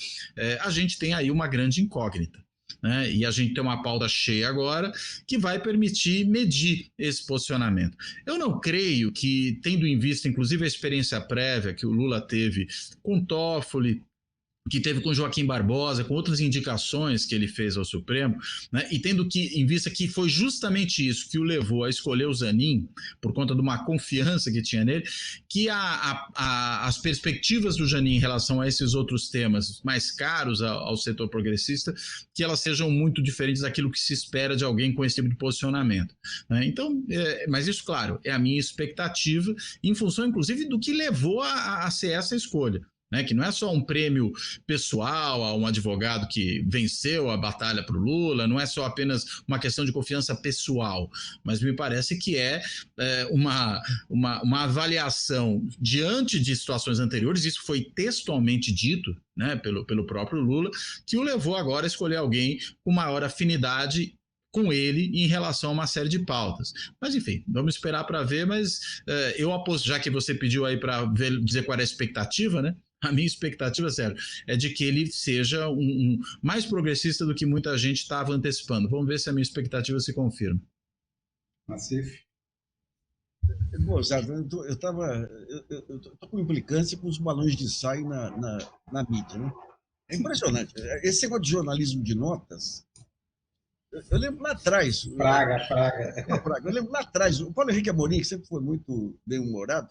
S3: a gente tem aí uma grande incógnita. Né? E a gente tem uma pauta cheia agora que vai permitir medir esse posicionamento. Eu não creio que, tendo em vista, inclusive, a experiência prévia que o Lula teve com Toffoli, que teve com Joaquim Barbosa, com outras indicações que ele fez ao Supremo, né, e tendo em vista que foi justamente isso que o levou a escolher o Zanin, por conta de uma confiança que tinha nele, que as perspectivas do Zanin em relação a esses outros temas mais caros ao setor progressista, que elas sejam muito diferentes daquilo que se espera de alguém com esse tipo de posicionamento. Né? Então, mas isso, claro, é a minha expectativa, em função, inclusive, do que levou a ser essa escolha. Né, que não é só um prêmio pessoal a um advogado que venceu a batalha para o Lula, não é só apenas uma questão de confiança pessoal, mas me parece que uma avaliação diante de situações anteriores, isso foi textualmente dito, né, pelo próprio Lula, que o levou agora a escolher alguém com maior afinidade com ele em relação a uma série de pautas. Mas, enfim, vamos esperar para ver, mas eu aposto, já que você pediu aí para dizer qual era a expectativa, né? A minha expectativa, sério, é de que ele seja mais progressista do que muita gente estava antecipando. Vamos ver se a minha expectativa se confirma.
S2: Nassif?
S4: Gozado, eu tô com implicância com os balões de saio na mídia, né? É impressionante. Esse negócio de jornalismo de notas, eu lembro lá atrás...
S2: Praga.
S4: Eu lembro lá atrás, o Paulo Henrique Amorim, que sempre foi muito bem-humorado,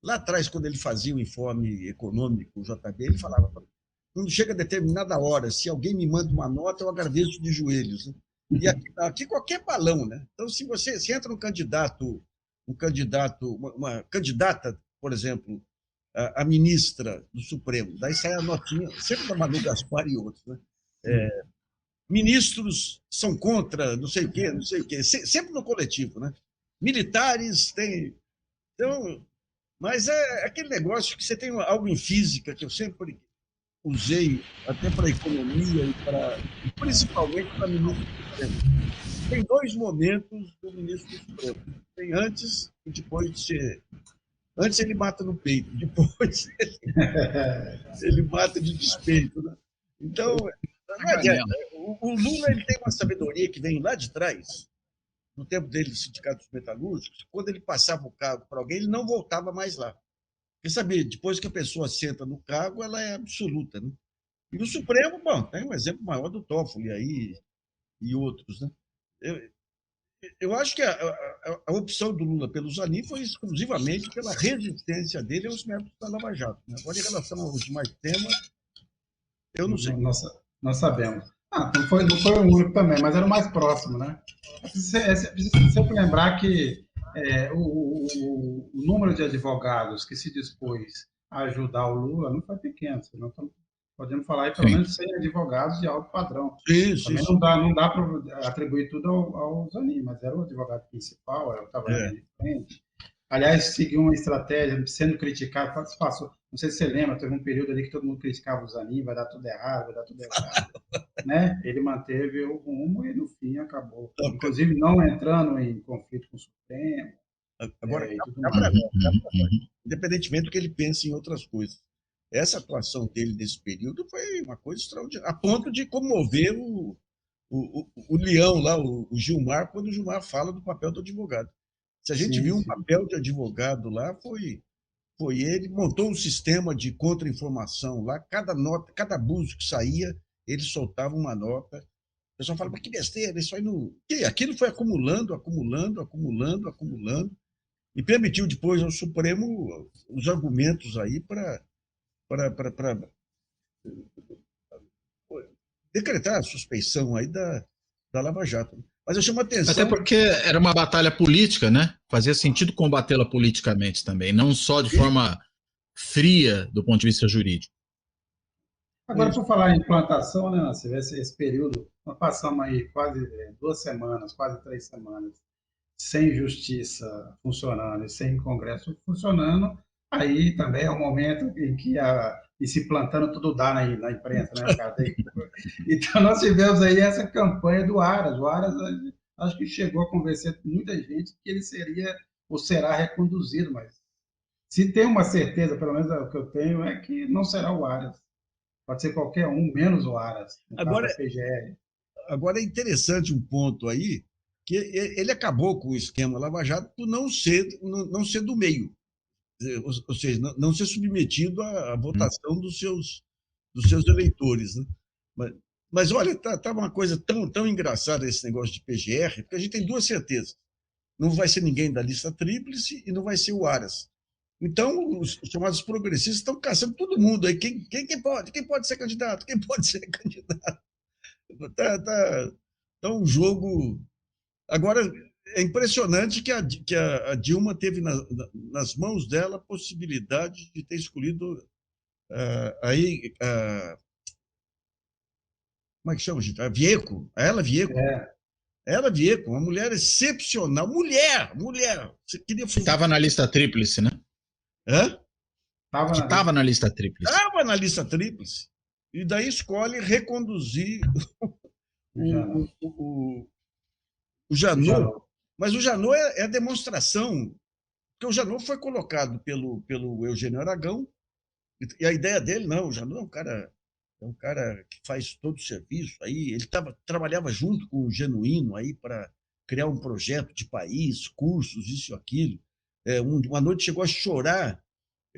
S4: lá atrás, quando ele fazia o informe econômico, o JB, ele falava, quando chega a determinada hora, se alguém me manda uma nota, eu agradeço de joelhos. Né? E aqui qualquer balão, né? Então, se entra uma candidata, por exemplo, a ministra do Supremo, daí sai a notinha, sempre da Manu Gaspar e outros, né? Ministros são contra não sei o quê, sempre no coletivo, né? Militares têm... Então... Mas é aquele negócio que você tem algo em física que eu sempre usei até para a economia e principalmente para ministro do Supremo. Tem dois momentos do ministro do Supremo. Tem antes e depois de ser... Antes ele mata no peito, depois ele mata de despeito. Né? Então, não adianta. O Lula ele tem uma sabedoria que vem lá de trás, no tempo dele do Sindicato dos Metalúrgicos, quando ele passava o cargo para alguém, ele não voltava mais lá. Porque, sabe, depois que a pessoa senta no cargo, ela é absoluta. Né? E no Supremo, bom, tem um exemplo maior do Toffoli aí e outros. Né? Eu acho que a opção do Lula pelo Zanin foi exclusivamente pela resistência dele aos métodos da Lava Jato. Né? Agora, em relação aos demais temas, eu não sei.
S2: Nós sabemos. Não foi o único também, mas era o mais próximo, né? Precisa sempre lembrar que o número de advogados que se dispôs a ajudar o Lula não foi pequeno. Nós podemos falar aí pelo menos 100 advogados de alto padrão. Também não dá para atribuir tudo ao Zanin, mas era o advogado principal, era o que estava ali de frente. Aliás, seguiu uma estratégia, sendo criticado, não sei se você lembra, teve um período ali que todo mundo criticava o Zanin, vai dar tudo errado. Né? Ele manteve o rumo e, no fim, acabou. Inclusive, não entrando em conflito com o Supremo.
S4: Agora, independentemente do que ele pense em outras coisas. Essa atuação dele nesse período foi uma coisa extraordinária, a ponto de comover o leão lá, o Gilmar, quando o Gilmar fala do papel do advogado. Se a gente viu um papel de advogado lá, foi foi ele, montou um sistema de contra-informação lá, cada nota, cada abuso que saía, ele soltava uma nota. O pessoal fala, mas que besteira, isso aí não... E aquilo foi acumulando, e permitiu depois ao Supremo os argumentos aí para decretar a suspeição aí da Lava Jato. Mas eu chamo a atenção...
S3: Até porque era uma batalha política, né? Fazia sentido combatê-la politicamente também, não só de forma fria do ponto de vista jurídico.
S2: Agora, por falar em implantação, né, você vê esse período, nós passamos aí quase 2 semanas, quase 3 semanas, sem justiça funcionando e sem Congresso funcionando, aí também é um momento em que e se plantando tudo dá na imprensa, né, cara? Então, nós tivemos aí essa campanha do Aras. O Aras, acho que chegou a convencer muita gente que ele seria ou será reconduzido, mas se tem uma certeza, pelo menos o que eu tenho, é que não será o Aras. Pode ser qualquer um, menos o Aras, no caso da PGR.
S4: Agora é interessante um ponto aí, que ele acabou com o esquema Lava Jato por não ser do meio. Ou seja, não ser submetido à votação dos seus eleitores. Né? Mas olha, tá uma coisa tão engraçada esse negócio de PGR, porque a gente tem 2 certezas. Não vai ser ninguém da lista tríplice e não vai ser o Aras. Então, os chamados progressistas estão caçando todo mundo aí. Quem pode ser candidato? Quem pode ser candidato? Tá um jogo... Agora, é impressionante que a Dilma teve nas mãos dela a possibilidade de ter escolhido como é que chama, gente? A Vieco. Ela Vieco. Ela Vieco, uma mulher excepcional. Mulher! Você queria...
S3: Estava na lista tríplice, né?
S4: Hã?
S3: Estava na lista tríplice.
S4: Estava na lista tríplice. E daí escolhe reconduzir o Janot. Mas o Janot é a demonstração, porque o Janot foi colocado pelo Eugênio Aragão, e a ideia dele, não, o Janot é um cara que faz todo o serviço, aí ele trabalhava junto com o Genuíno aí para criar um projeto de país, cursos, isso e aquilo. Uma noite chegou a chorar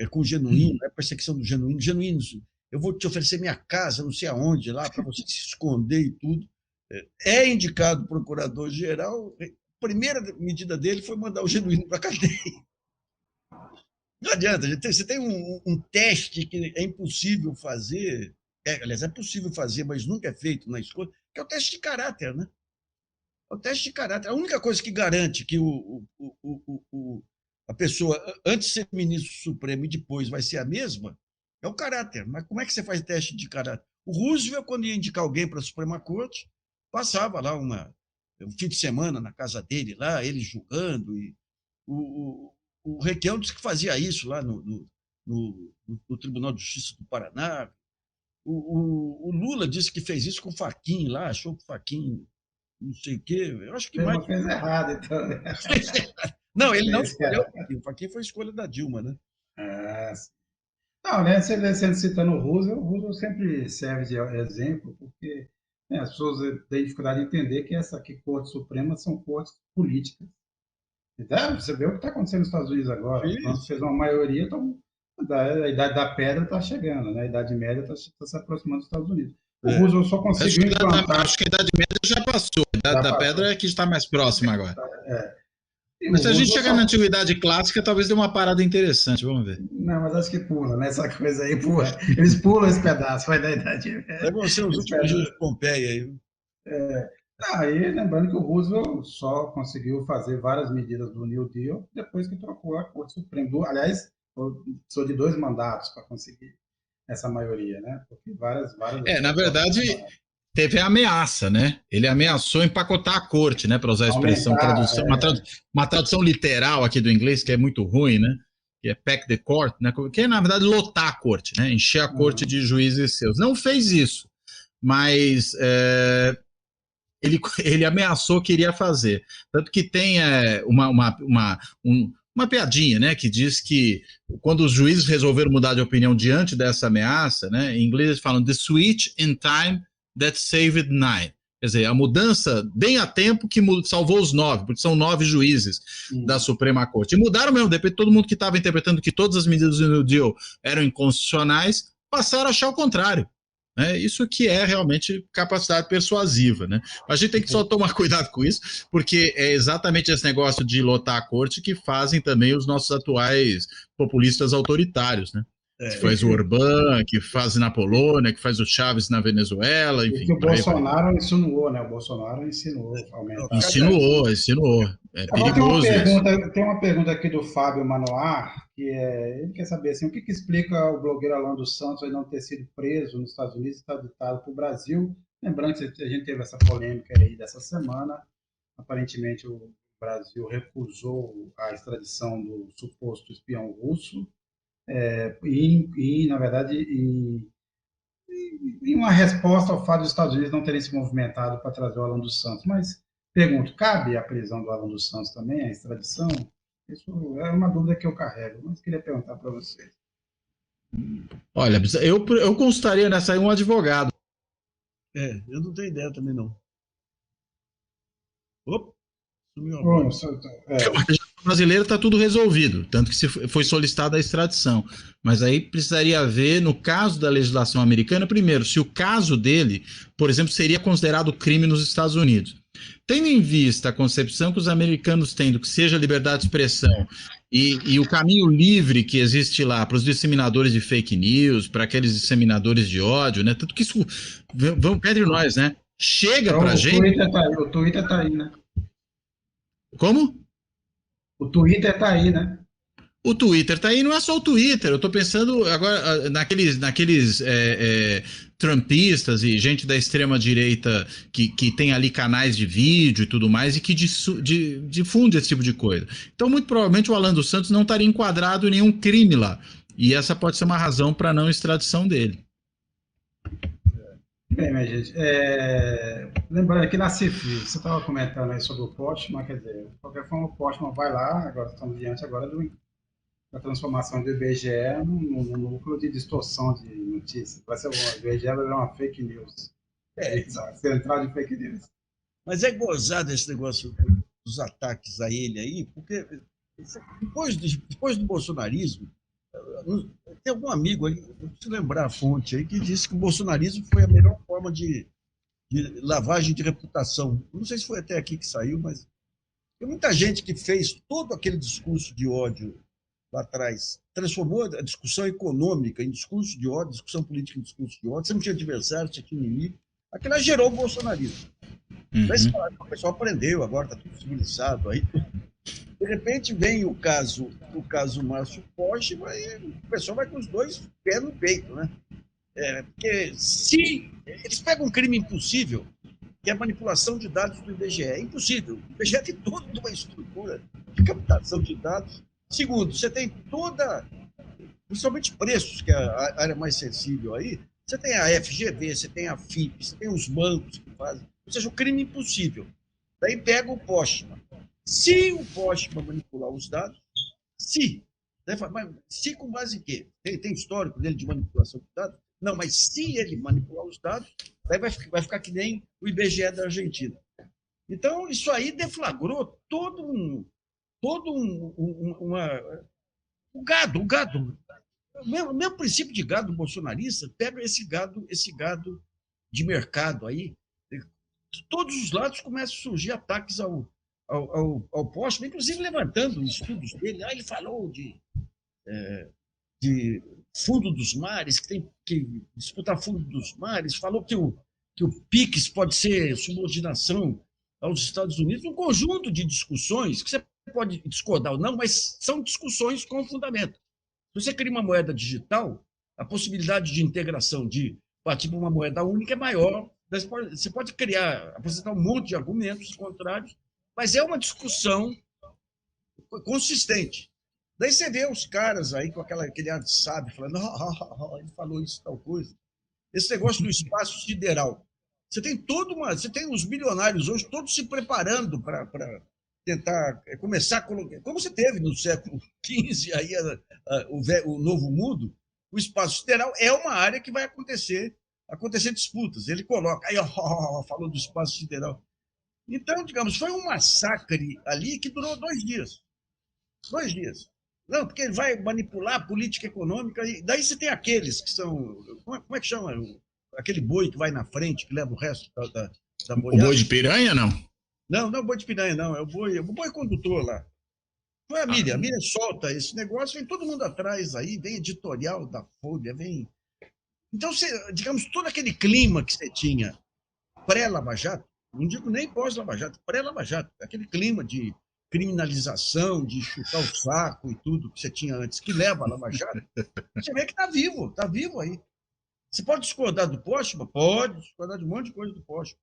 S4: com o Genuíno, a perseguição do Genuíno. Genuíno, eu vou te oferecer minha casa, não sei aonde, lá, para você se esconder e tudo. É indicado procurador-geral, a primeira medida dele foi mandar o Genuíno para a cadeia. Não adianta, você tem um teste que é impossível fazer, aliás, é possível fazer, mas nunca é feito na escola, que é o teste de caráter, né? É o teste de caráter. A única coisa que garante que a pessoa, antes de ser ministro supremo e depois vai ser a mesma, é o caráter. Mas como é que você faz teste de caráter? O Roosevelt, quando ia indicar alguém para a Suprema Corte, passava lá um fim de semana na casa dele, lá, ele julgando. E o Requião disse que fazia isso lá no Tribunal de Justiça do Paraná. O Lula disse que fez isso com o Fachin lá, achou que o Fachin não sei o quê. Eu acho que
S2: Ele
S4: mais...
S2: não fez errado, então. Né?
S4: Não, ele não escolheu o Fachin. O Fachin foi a escolha da Dilma, né?
S2: Não, né? Você citando o Roosevelt sempre serve de exemplo, porque as pessoas têm dificuldade de entender que essa aqui, Corte Suprema, são cortes políticas. Então, você vê o que está acontecendo nos Estados Unidos agora. Nós fez uma maioria, então, a idade da pedra está chegando, né? A idade média está se aproximando dos Estados Unidos. O Roosevelt só conseguiu implantar...
S3: Acho que a idade média já passou. A idade da pedra é que está mais próxima agora. Mas se a gente chegar na antiguidade clássica, talvez dê uma parada interessante, vamos ver.
S2: Não, mas acho que pula, né? Essa coisa aí pula. Eles pulam esse pedaço, vai da idade média.
S4: É você, os últimos dias de Pompeia aí.
S2: Aí, lembrando que o Roosevelt só conseguiu fazer várias medidas do New Deal depois que trocou a Corte Suprema. Aliás, precisou de 2 mandatos para conseguir essa maioria, né? Porque várias
S3: na verdade, teve a ameaça, né? Ele ameaçou empacotar a corte, né? Para usar a expressão, tradução, uma tradução literal aqui do inglês, que é muito ruim, né? Que é pack the court, né? Que é, na verdade, lotar a corte, né? Encher a corte de juízes seus. Não fez isso, mas ele ameaçou que iria fazer. Tanto que tem uma piadinha, né, que diz que quando os juízes resolveram mudar de opinião diante dessa ameaça, né, em inglês eles falam the switch in time that saved nine. Quer dizer, a mudança bem a tempo que salvou os 9, porque são 9 juízes da Suprema Corte. E mudaram mesmo, de repente todo mundo que estava interpretando que todas as medidas do New Deal eram inconstitucionais, passaram a achar o contrário. Né? Isso que é realmente capacidade persuasiva. Né? A gente tem que só tomar cuidado com isso, porque é exatamente esse negócio de lotar a corte que fazem também os nossos atuais populistas autoritários, né? Que faz o Orbán, que faz na Polônia, que faz o Chaves na Venezuela, enfim.
S2: O Bolsonaro insinuou, né? O Bolsonaro insinuou aumentar.
S3: Insinuou. É perigoso
S2: tem uma pergunta aqui do Fábio Manoar, que ele quer saber assim, o que explica o blogueiro Alan dos Santos não ter sido preso nos Estados Unidos e extraditado para o Brasil. Lembrando que a gente teve essa polêmica aí dessa semana. Aparentemente, o Brasil recusou a extradição do suposto espião russo. Na verdade, em uma resposta ao fato dos Estados Unidos não terem se movimentado para trazer o Alan dos Santos. Mas, pergunto, cabe a prisão do Alan dos Santos também, a extradição? Isso é uma dúvida que eu carrego, mas queria perguntar para vocês.
S3: Olha, eu consultaria nessa aí um advogado.
S4: Eu não tenho ideia também, não. Opa!
S3: O brasileiro está tudo resolvido, tanto que foi solicitada a extradição. Mas aí precisaria ver, no caso da legislação americana, primeiro, se o caso dele, por exemplo, seria considerado crime nos Estados Unidos. Tendo em vista a concepção que os americanos têm do que seja liberdade de expressão e o caminho livre que existe lá para os disseminadores de fake news, para aqueles disseminadores de ódio, né? Tanto que isso, vamos entre nós, né? Chega para a gente...
S2: O Twitter está aí, né?
S3: Como?
S2: O Twitter está aí, né?
S3: O Twitter está aí, não é só o Twitter. Eu estou pensando agora naqueles trumpistas e gente da extrema-direita que tem ali canais de vídeo e tudo mais e que difunde esse tipo de coisa. Então, muito provavelmente, o Alan dos Santos não estaria enquadrado em nenhum crime lá. E essa pode ser uma razão para a não extradição dele.
S2: Bem, minha gente, lembrando aqui na CIF, você estava comentando aí sobre o Postman, quer dizer, de qualquer forma o Postman vai lá, agora estamos diante agora da transformação do IBGE no núcleo de distorção de notícias. Vai ser o IBGE vai virar uma fake news. Central de fake news.
S4: Mas é gozado esse negócio dos ataques a ele aí, porque depois do bolsonarismo, tem algum amigo aí, eu preciso lembrar a fonte aí, que disse que o bolsonarismo foi a melhor forma de lavagem de reputação. Não sei se foi até aqui que saiu, mas tem muita gente que fez todo aquele discurso de ódio lá atrás, transformou a discussão econômica em discurso de ódio, discussão política em discurso de ódio, você não tinha adversário, você tinha inimigo. Aquilo gerou o bolsonarismo. Daí o pessoal aprendeu, agora está tudo civilizado aí. De repente vem o caso Márcio Postman e o pessoal vai com os dois pés no peito, né? Porque se eles pegam um crime impossível, que é a manipulação de dados do IBGE, é impossível. O IBGE tem toda uma estrutura de captação de dados. Segundo, você tem principalmente preços, que é a área mais sensível aí, você tem a FGV, você tem a FIP, você tem os bancos que fazem, ou seja, o crime impossível. Daí pega o Postman. Se o Postman manipular os dados, mas com base em quê? Tem histórico dele de manipulação de dados? Não, mas se ele manipular os dados, daí vai ficar que nem o IBGE da Argentina. Então, isso aí deflagrou todo um gado. O meu princípio de gado bolsonarista pega esse gado de mercado aí. De todos os lados começam a surgir ataques ao Postman, inclusive levantando estudos dele. Ele falou de fundo dos mares, que tem que disputar fundo dos mares, falou que o PIX pode ser subordinação aos Estados Unidos, um conjunto de discussões que você pode discordar ou não, mas são discussões com fundamento. Se você cria uma moeda digital, a possibilidade de integração de partir para uma moeda única é maior. Você pode apresentar um monte de argumentos contrários, mas é uma discussão consistente. Daí você vê os caras aí com aquele ar de sábio, falando, ele falou isso, tal coisa. Esse negócio do espaço sideral. Você tem os bilionários hoje todos se preparando para tentar começar a colocar, como você teve no século XV, aí o Novo Mundo, o espaço sideral é uma área que vai acontecer acontecer disputas. Ele coloca, aí falou do espaço sideral. Então, digamos, foi um massacre ali que durou 2 dias. 2 dias. Não, porque ele vai manipular a política econômica, e daí você tem aqueles que são, como é que chama? Aquele boi que vai na frente, que leva o resto da boiada.
S3: O boi de piranha, não?
S4: Não, não é o boi de piranha, não, é o boi condutor lá. Foi a mídia solta esse negócio, vem todo mundo atrás aí, vem editorial da Folha, vem... Então, digamos, todo aquele clima que você tinha pré-Lava Jato, não digo nem pós-Lava Jato, pré-Lava Jato, aquele clima de criminalização, de chutar o saco e tudo que você tinha antes, que leva a Lava Jato, você vê que está vivo aí. Você pode discordar do Postman? Pode discordar de um monte de coisa do Postman.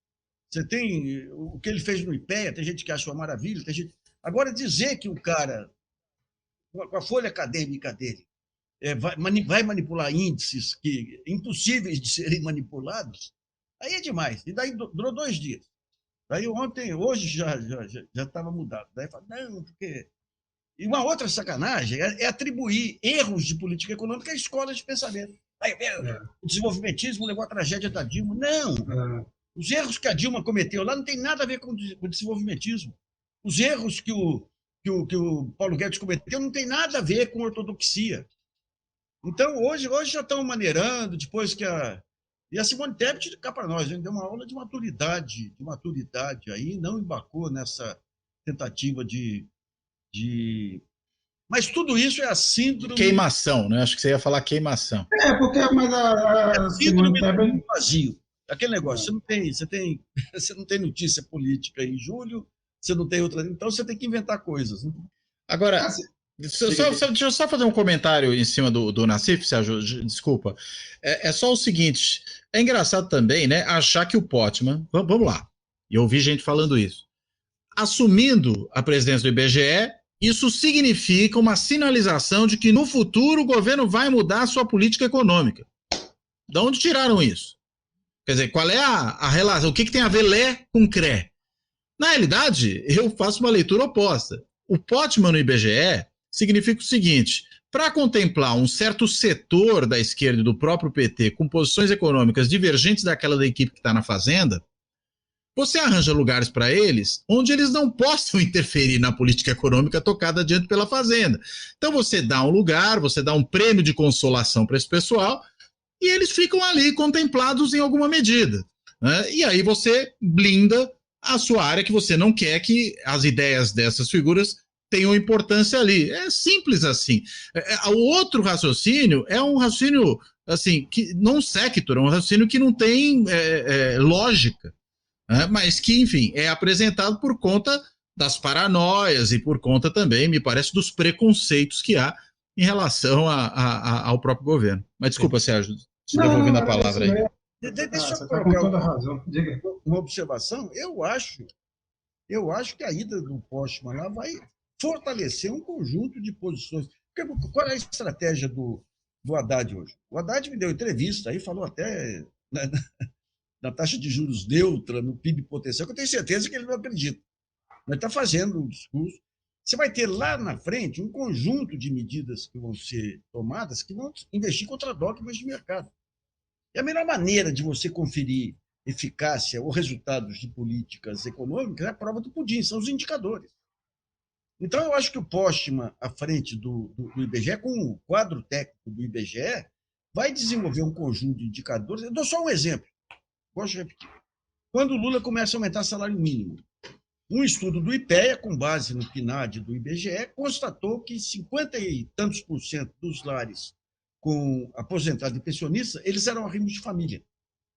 S4: Você tem o que ele fez no IPEA, tem gente que acha uma maravilha, tem gente... Agora, dizer que o cara, com a folha acadêmica dele, vai manipular índices impossíveis de serem manipulados, aí é demais. E daí durou 2 dias. Daí hoje já estava mudado. Daí fala, não, porque... E uma outra sacanagem é atribuir erros de política econômica a escolas de pensamento. Aí, o desenvolvimentismo levou à tragédia da Dilma. Não! Os erros que a Dilma cometeu lá não tem nada a ver com o desenvolvimentismo. Os erros que o Paulo Guedes cometeu não tem nada a ver com ortodoxia. Então, hoje já estão maneirando, depois que E a Simone Tebet, cá para nós, deu uma aula de maturidade aí, não embarcou nessa tentativa de... Mas tudo isso é a síndrome...
S3: Queimação, né? Acho que você ia falar queimação.
S2: Mas a
S4: síndrome do vazio. Aquele negócio, você não tem notícia política em julho, você não tem outra... Então, você tem que inventar coisas. Né?
S3: Agora, deixa eu só fazer um comentário em cima do Nassif, Sérgio, desculpa. É só o seguinte, é engraçado também, né, achar que o Pottman, vamos lá, e eu ouvi gente falando isso, assumindo a presidência do IBGE, isso significa uma sinalização de que no futuro o governo vai mudar a sua política econômica. De onde tiraram isso? Quer dizer, qual é a relação? O que tem a ver Lé com Cré? Na realidade, eu faço uma leitura oposta. O Pottman no IBGE significa o seguinte: para contemplar um certo setor da esquerda e do próprio PT com posições econômicas divergentes daquela da equipe que está na Fazenda, você arranja lugares para eles onde eles não possam interferir na política econômica tocada adiante pela Fazenda. Então você dá um lugar, você dá um prêmio de consolação para esse pessoal e eles ficam ali contemplados em alguma medida, né? E aí você blinda a sua área, que você não quer que as ideias dessas figuras tenham importância ali. É simples assim. O outro raciocínio é um raciocínio assim, que não sector, é um raciocínio que não tem lógica, né? Mas que, enfim, é apresentado por conta das paranoias e por conta também, me parece, dos preconceitos que há em relação ao próprio governo. Mas desculpa, Sérgio, te devolvendo a palavra aí.
S4: Deixa eu colocar uma observação. Eu acho que a ida do Postman lá vai fortalecer um conjunto de posições. Qual é a estratégia do Haddad hoje? O Haddad me deu entrevista, aí falou até na taxa de juros neutra, no PIB potencial, que eu tenho certeza que ele não acredita. Mas está fazendo um discurso. Você vai ter lá na frente um conjunto de medidas que vão ser tomadas que vão investir contra dogmas de mercado. E a melhor maneira de você conferir eficácia ou resultados de políticas econômicas é a prova do pudim, são os indicadores. Então, eu acho que o Postman, à frente do IBGE, com o quadro técnico do IBGE, vai desenvolver um conjunto de indicadores. Eu dou só um exemplo, gosto de repetir. Quando o Lula começa a aumentar o salário mínimo, um estudo do IPEA, com base no PNAD do IBGE, constatou que 50 e tantos % dos lares com aposentado e pensionista, eles eram arrimos de família.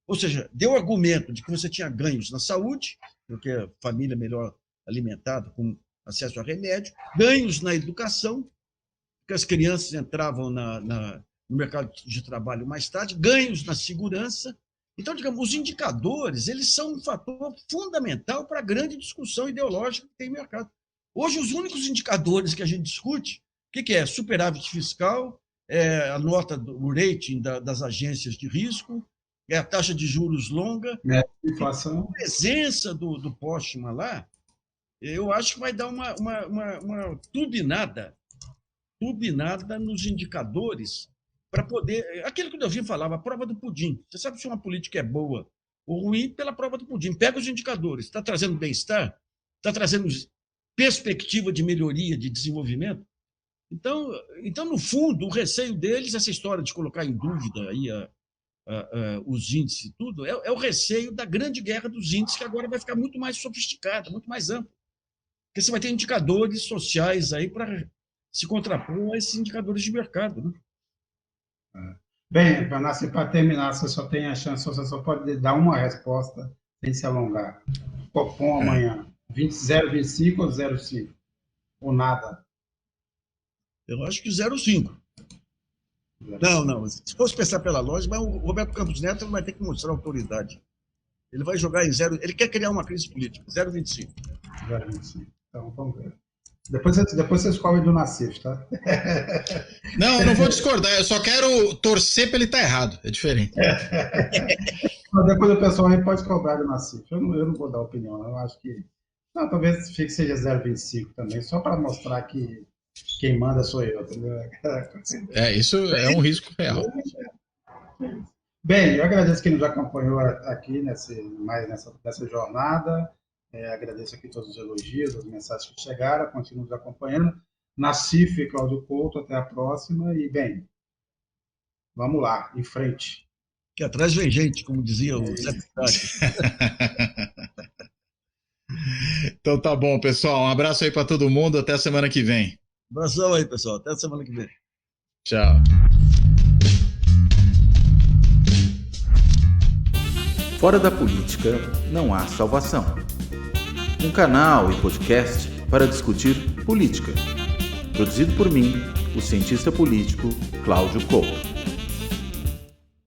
S4: Ou seja, deu argumento de que você tinha ganhos na saúde, porque a família melhor alimentada, com acesso a remédio, ganhos na educação, porque as crianças entravam no mercado de trabalho mais tarde, ganhos na segurança. Então, digamos, os indicadores, eles são um fator fundamental para a grande discussão ideológica que tem no mercado. Hoje, os únicos indicadores que a gente discute, o que é? Superávit fiscal, a nota, o rating das agências de risco, é a taxa de juros longa.
S2: Inflação.
S4: A presença do Postman lá, eu acho que vai dar uma turbinada nos indicadores para poder... Aquilo que o Delfim falava, a prova do pudim. Você sabe se uma política é boa ou ruim pela prova do pudim. Pega os indicadores. Está trazendo bem-estar? Está trazendo perspectiva de melhoria, de desenvolvimento? Então, no fundo, o receio deles, essa história de colocar em dúvida aí os índices e tudo, é o receio da grande guerra dos índices, que agora vai ficar muito mais sofisticada, muito mais ampla. Porque você vai ter indicadores sociais aí para se contrapor a esses indicadores de mercado, né?
S2: Bem, para terminar, você só tem a chance, você só pode dar uma resposta sem se alongar. Copom amanhã, 0,25 ou 0,5? Ou nada?
S4: Eu acho que 0,5. Não. Se fosse pensar pela lógica, mas o Roberto Campos Neto vai ter que mostrar autoridade. Ele vai jogar em 0. Ele quer criar uma crise política. 0,25.
S2: 0,25. Então, vamos ver. Depois vocês comem do Nassif, tá?
S3: Não, eu não vou discordar. Eu só quero torcer para ele estar errado. É diferente.
S2: Depois o pessoal aí pode cobrar do Nassif. Eu não vou dar opinião. Eu acho que... Não, talvez fique seja 0,25 também, só para mostrar que quem manda sou eu, entendeu?
S3: Isso é um risco real.
S2: Bem, eu agradeço quem nos acompanhou aqui nessa jornada. Agradeço aqui todos os elogios, as mensagens que chegaram, continuem nos acompanhando. Nassif e Cláudio Couto, até a próxima. E, bem, vamos lá, em frente.
S4: Que atrás vem gente, como dizia o Zé Pitácio.
S3: Então tá bom, pessoal. Um abraço aí para todo mundo. Até a semana que vem.
S4: Abração aí, pessoal. Até a semana que vem.
S3: Tchau.
S1: Fora da política não há salvação. Um canal e podcast para discutir política. Produzido por mim, o cientista político Cláudio Couto.